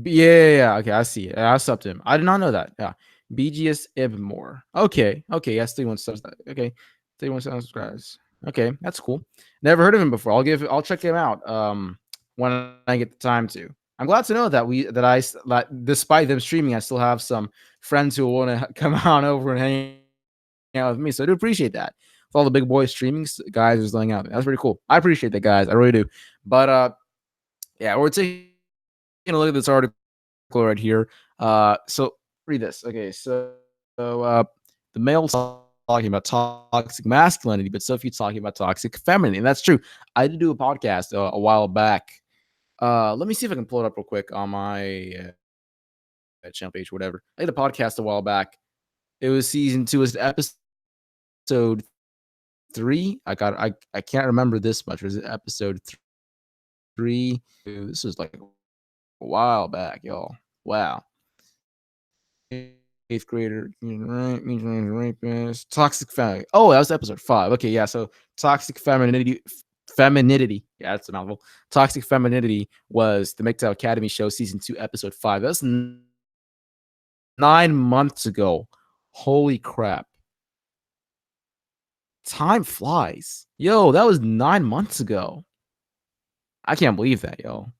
Yeah. Okay, I see it. I subbed him. I did not know that. Yeah. BGS Ibmore. Okay. Yes, 31 subs. Okay. 31 subscribes. Okay, that's cool. Never heard of him before. I'll check him out when I get the time to. I'm glad to know that that despite them streaming, I still have some friends who want to come on over and hang out with me. So I do appreciate that. With all the big boys streaming guys who's laying out. That's pretty cool. I appreciate that, guys. I really do. But yeah, we're taking a look at this article right here. So read this. Okay, so the male's talking about toxic masculinity, but Sophie's talking about toxic femininity. And that's true. I did do a podcast a while back. Let me see if I can pull it up real quick on my channel page, whatever. I did a podcast a while back. It was season 2, was episode 3. I can't remember this much. Was it episode 3? This was like a while back, y'all. Wow. 8th grader, right? Rapist, toxic family. Oh, that was episode 5. Okay, yeah. So toxic femininity. Yeah, that's a mouthful. Toxic femininity was the MGTOW Academy show, season 2, episode 5. That's 9 months ago. Holy crap. Time flies. Yo, that was 9 months ago. I can't believe that, yo.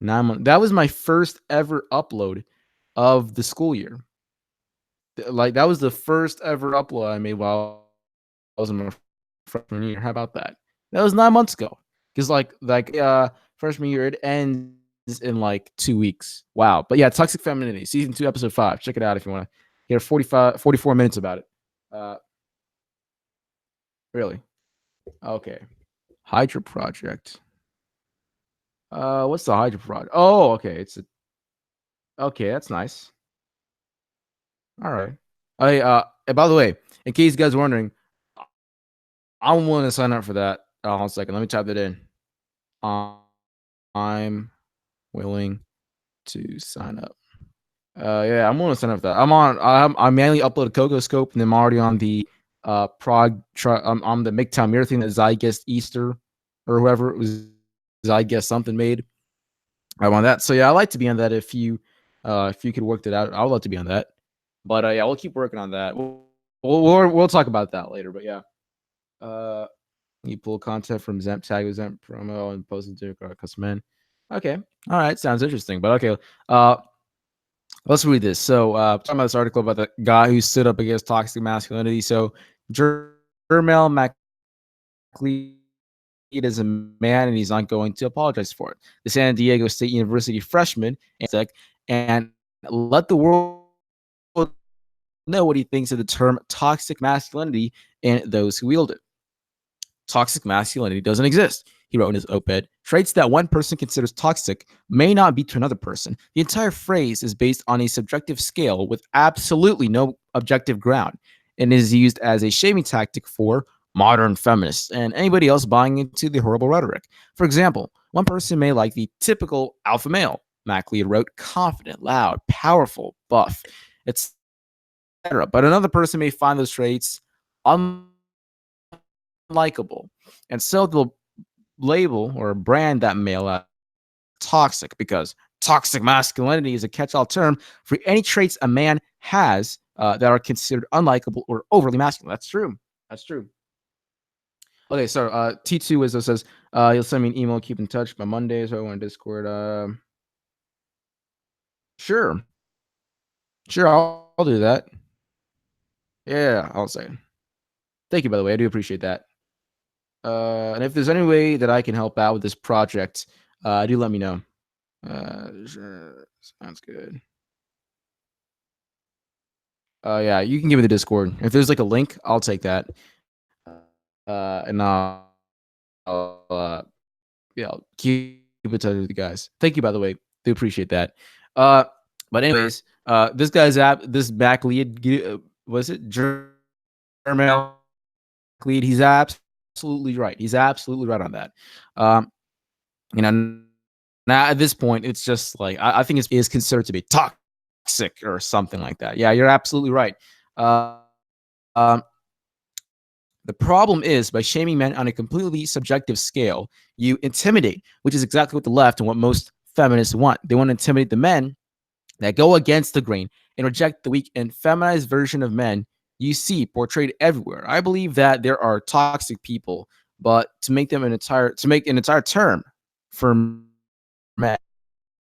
9 months. That was my first ever upload of the school year. Like, that was the first ever upload I made while I was in my freshman year. How about that? That was 9 months ago. Because freshman year, it ends in like 2 weeks. Wow. But yeah, Toxic Femininity, season 2, episode 5. Check it out if you want to hear 44 minutes about it. Really? Okay. Hydra Project. What's the Hydra Project? Oh, okay. Okay, that's nice. All right. And by the way, in case you guys are wondering, I'm willing to sign up for that. Hold on a second. Let me type that in. I'm willing to sign up. Yeah, I'm willing to sign up for that. I mainly uploaded Coco Scope, and then I'm already on the on the MGTOW Mirror thing that Zyguess Easter or whoever it was, Zyguess something made. I'm on that. So yeah, I like to be on that. If you could work that out, I would love to be on that. But yeah, we'll keep working on that. We'll talk about that later. But yeah, you pull content from Zemp, tag with Zemp promo, and post it to custom man. Okay, all right, sounds interesting. But okay, let's read this. So talking about this article about the guy who stood up against toxic masculinity. So Jermel McLeod is a man, and he's not going to apologize for it. The San Diego State University freshman and let the world know what he thinks of the term toxic masculinity and those who wield it. Toxic masculinity doesn't exist, he wrote in his op-ed. Traits that one person considers toxic may not be to another person. The entire phrase is based on a subjective scale with absolutely no objective ground and is used as a shaming tactic for modern feminists and anybody else buying into the horrible rhetoric. For example, one person may like the typical alpha male, MacLeod wrote, confident, loud, powerful, buff, etc. But another person may find those traits unlikable, and so they'll label or brand that male as toxic, because toxic masculinity is a catch-all term for any traits a man has that are considered unlikable or overly masculine. That's true. That's true. Okay, so T2 Wizzo says you'll send me an email, keep in touch by Monday, so I want Discord. Sure, I'll do that. Yeah, I'll say. Thank you, by the way. I do appreciate that. And if there's any way that I can help out with this project, do let me know. Sure, sounds good. Yeah, you can give me the Discord. If there's like a link, I'll take that. And yeah, I'll keep in touch with you guys. Thank you, by the way. Do appreciate that. But anyways, this guy's this back lead, was it Jermel lead? He's absolutely right. He's absolutely right on that. You know, now at this point, it's just like I think it is considered to be toxic or something like that. Yeah, you're absolutely right. The problem is, by shaming men on a completely subjective scale, you intimidate, which is exactly what the left and what most feminists want. They want to intimidate the men that go against the grain and reject the weak and feminized version of men you see portrayed everywhere. I believe that there are toxic people, but to make an entire term for men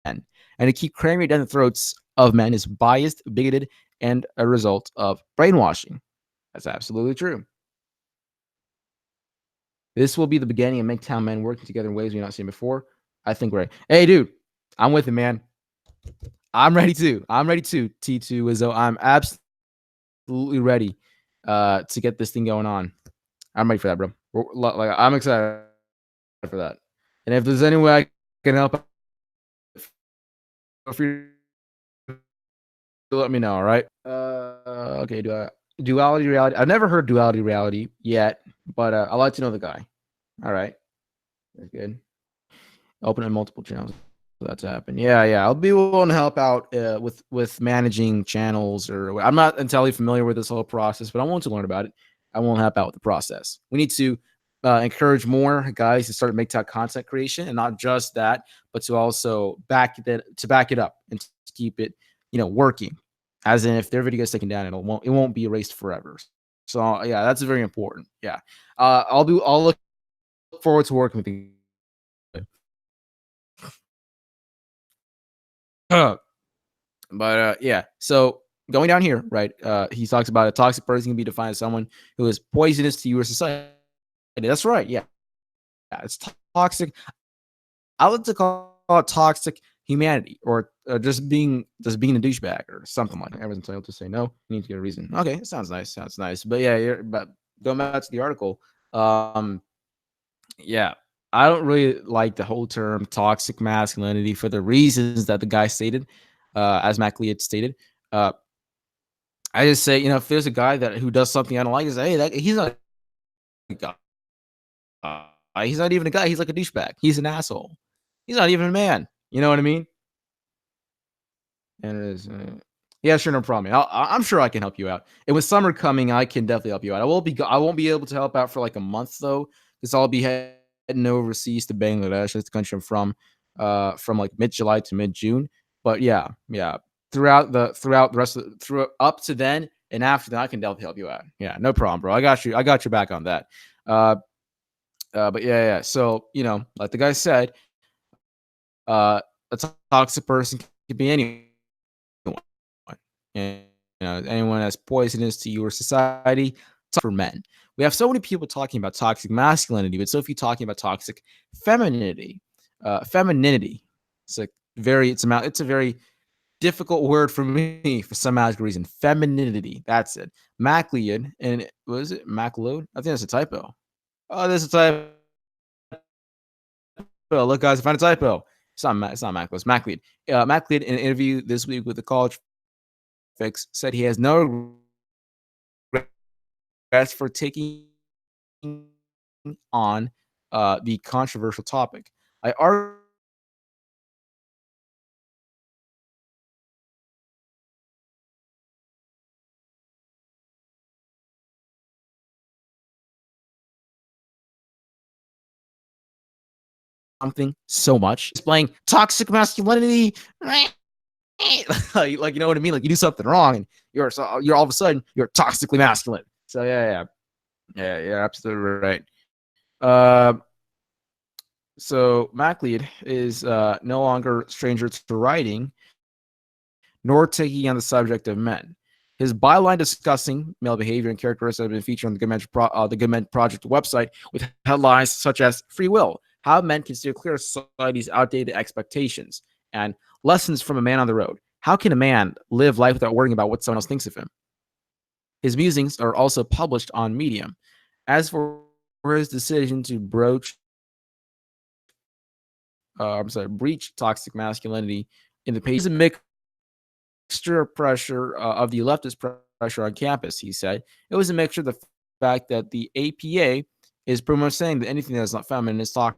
and to keep cramming it down the throats of men is biased, bigoted, and a result of brainwashing. That's absolutely true. This will be the beginning of MGTOW men working together in ways we've not seen before. I think we're hey, dude, I'm with it, man. I'm ready too. I'm ready too. T2 Izzo. I'm absolutely ready to get this thing going on. I'm ready for that, bro. Like I'm excited for that. And if there's any way I can help, feel free to let me know. All right. Okay. Duality reality? I've never heard duality reality yet, but I'd like to know the guy. All right. That's good. Opening multiple channels for that to happen. Yeah, yeah. I'll be willing to help out with managing channels, or I'm not entirely familiar with this whole process, but I want to learn about it. I won't help out with the process. We need to encourage more guys to start to make that content creation, and not just that, but to also back it up and to keep it, working. As in, if their video gets taken down, it won't be erased forever. So yeah, that's very important. Yeah, I'll look forward to working with you. But yeah, so going down here, right? He talks about a toxic person can be defined as someone who is poisonous to your society. That's right. Yeah, yeah, it's toxic. I like to call it toxic humanity, or just being a douchebag or something like that. Everyone's entitled to say no. You need to get a reason. Okay, it sounds nice. Sounds nice. But yeah, but going back to the article, yeah, I don't really like the whole term toxic masculinity for the reasons that the guy stated, as MacLeod had stated. Uh, I just say, if there's a guy who does something I don't like, I say, hey, he's not a guy. He's not even a guy. He's like a douchebag. He's an asshole. He's not even a man. You know what I mean? And it is, yeah, sure, no problem. I'm sure I can help you out. And with summer coming, I can definitely help you out. I won't be able to help out for like a month though, because I'll be heading overseas to Bangladesh. That's the country I'm from like mid July to mid June. But yeah, yeah, throughout the rest of through up to then and after that, I can definitely help you out. Yeah, no problem, bro. I got you. I got your back on that. Uh, but yeah, yeah. So like the guy said, uh, a toxic person can be anyone. And anyone that's poisonous to your society. For men, we have so many people talking about toxic masculinity, but so few talking about toxic femininity. Femininity. It's a very difficult word for me for some magical reason. Femininity. That's it. MacLeod, and was it MacLeod? I think that's a typo. Oh, there's a typo. Look, guys, I found a typo. It's not MacLeod. It's MacLeod. MacLeod, in an interview this week with the College Fix, said he has no regrets for taking on the controversial topic. I argue something so much, displaying toxic masculinity. Like you know what I mean? Like you do something wrong and you're all of a sudden you're toxically masculine. So yeah, you're absolutely right. Uh, so MacLeod is no longer stranger to writing nor taking on the subject of men. His byline discussing male behavior and characteristics have been featured on the Good Men Project website with headlines such as "Free Will: How Men Can Steer Clear of Society's Outdated Expectations" and "Lessons from a Man on the Road: How Can a Man Live Life Without Worrying About What Someone Else Thinks of Him." His musings are also published on Medium. As for his decision to breach toxic masculinity in the page, is a mixture of pressure of the leftist pressure on campus. He said it was a mixture of the fact that the APA is pretty much saying that anything that's not feminine is toxic.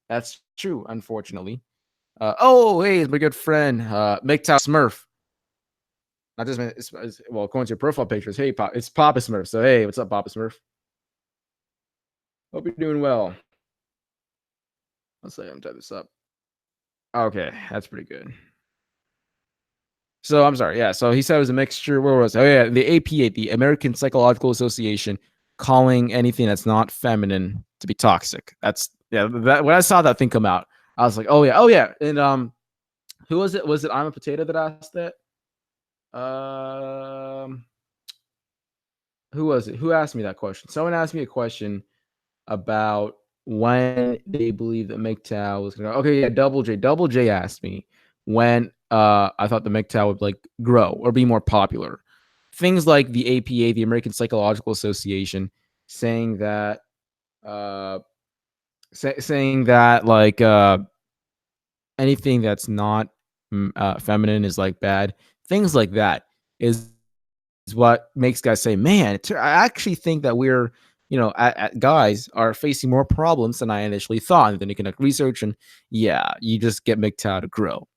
That's true, unfortunately. Hey, it's my good friend, MGTOW Smurf. Not just well, according to your profile pictures. Hey, it's Papa Smurf. So hey, what's up, Papa Smurf? Hope you're doing well. Let's see, I'm type this up. Okay, that's pretty good. So I'm sorry. Yeah. So he said it was a mixture. Where was it? Oh yeah, the APA, the American Psychological Association, calling anything that's not feminine to be toxic. That's yeah. That when I saw that thing come out, I was like, oh yeah, oh yeah. And who was it? Was it I'm a Potato that asked that? Um, who was it? Who asked me that question? Someone asked me a question about when they believe that MGTOW was gonna. Okay, yeah, Double J. Double J asked me when I thought the MGTOW would like grow or be more popular. Things like the APA, the American Psychological Association, saying that uh, saying that like anything that's not feminine is like bad. Things like that is what makes guys say, "Man, I actually think that we're, guys are facing more problems than I initially thought." And then you conduct research, and yeah, you just get MGTOW to grow.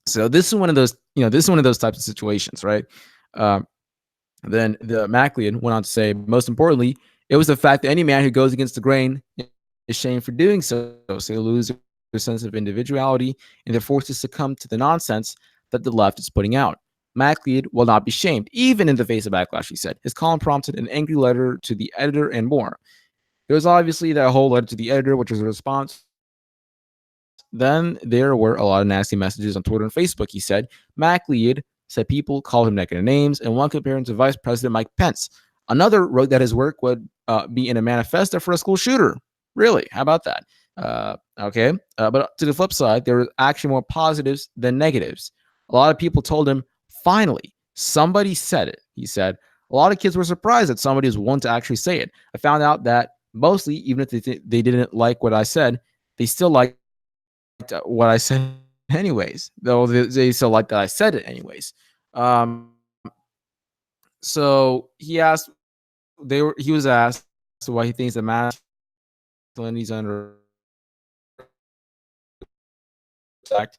So this is one of those, this is one of those types of situations, right? Um, then the Maclean went on to say, most importantly, it was the fact that any man who goes against the grain is shamed for doing so. So they lose their sense of individuality and they're forced to succumb to the nonsense that the left is putting out. Macleod will not be shamed, even in the face of backlash, he said. His column prompted an angry letter to the editor and more. There was obviously that whole letter to the editor, which was a response. Then there were a lot of nasty messages on Twitter and Facebook, he said. Macleod said people called him negative names, and one compared him to Vice President Mike Pence. Another wrote that his work would be in a manifesto for a school shooter. Really? How about that? Okay. But to the flip side, there were actually more positives than negatives. A lot of people told him, finally, somebody said it. He said, a lot of kids were surprised that somebody was one to actually say it. I found out that mostly, even if they didn't like what I said, they still liked what I said anyways, though they still like that I said it anyways. Um, so he was asked why he thinks that masculinity is under attack.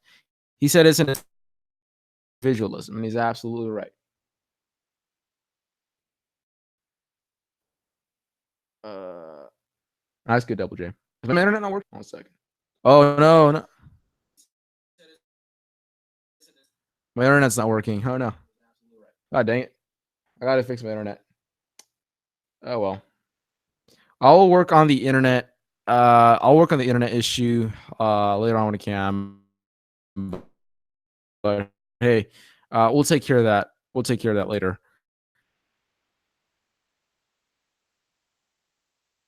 He said it's an individualism, and he's absolutely right. Uh, that's good, Double J. Is my internet not working? 1 second. Oh no, no, my internet's not working. Oh no. God dang it. I gotta fix my internet. Oh well. I'll work on the internet. I'll work on the internet issue later on when I can. But hey, we'll take care of that. We'll take care of that later.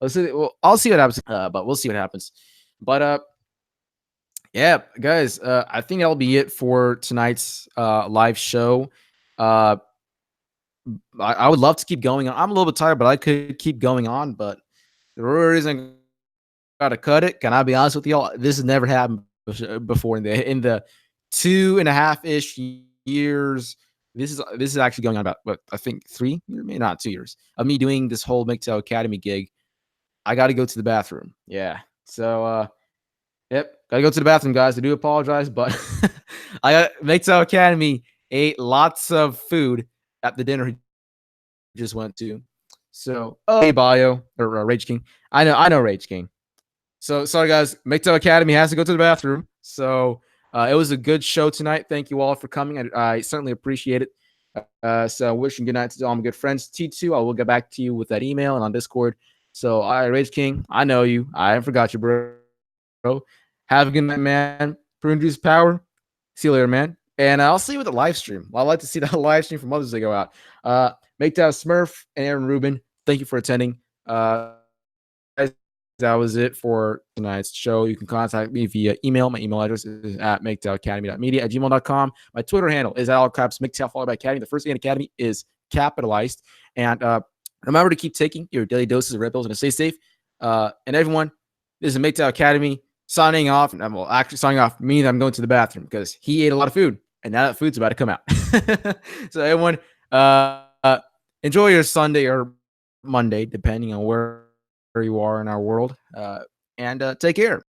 Let's see. Well, I'll see what happens. But we'll see what happens. But yeah, guys. I think that'll be it for tonight's live show. Uh, I would love to keep going on. I'm a little bit tired, but I could keep going on. But the real reason gotta cut it. Can I be honest with y'all? This has never happened before in the 2.5-ish years. This is actually going on about what I think 3, maybe not 2 years of me doing this whole MGTOW Academy gig. I got to go to the bathroom. Yeah. So yep, gotta go to the bathroom, guys. I do apologize, but I got MGTOW Academy ate lots of food at the dinner he just went to. So hey, Bio or Rage King. I know Rage King. So sorry, guys. MGTOW Academy has to go to the bathroom. So it was a good show tonight. Thank you all for coming. I certainly appreciate it. So wishing good night to all my good friends. T2, I will get back to you with that email and on Discord. So Rage King, I know you. I haven't forgot you, bro. Have a good night, man. Prune Juice Power. See you later, man. And I'll see you with the live stream. I'd like to see that live stream for Mother's Day go out. MGTOW Smurf and Aaron Rubin, thank you for attending. That was it for tonight's show. You can contact me via email. My email address is at MGTOWacademy.media@gmail.com. My Twitter handle is at all caps MGTOW followed by Academy. The first A in Academy is capitalized. And remember to keep taking your daily doses of red pills and to stay safe. And everyone, this is MGTOW Academy signing off. And I'm actually signing off, meaning that I'm going to the bathroom because he ate a lot of food. And now that food's about to come out. So everyone, enjoy your Sunday or Monday, depending on where you are in our world. And take care.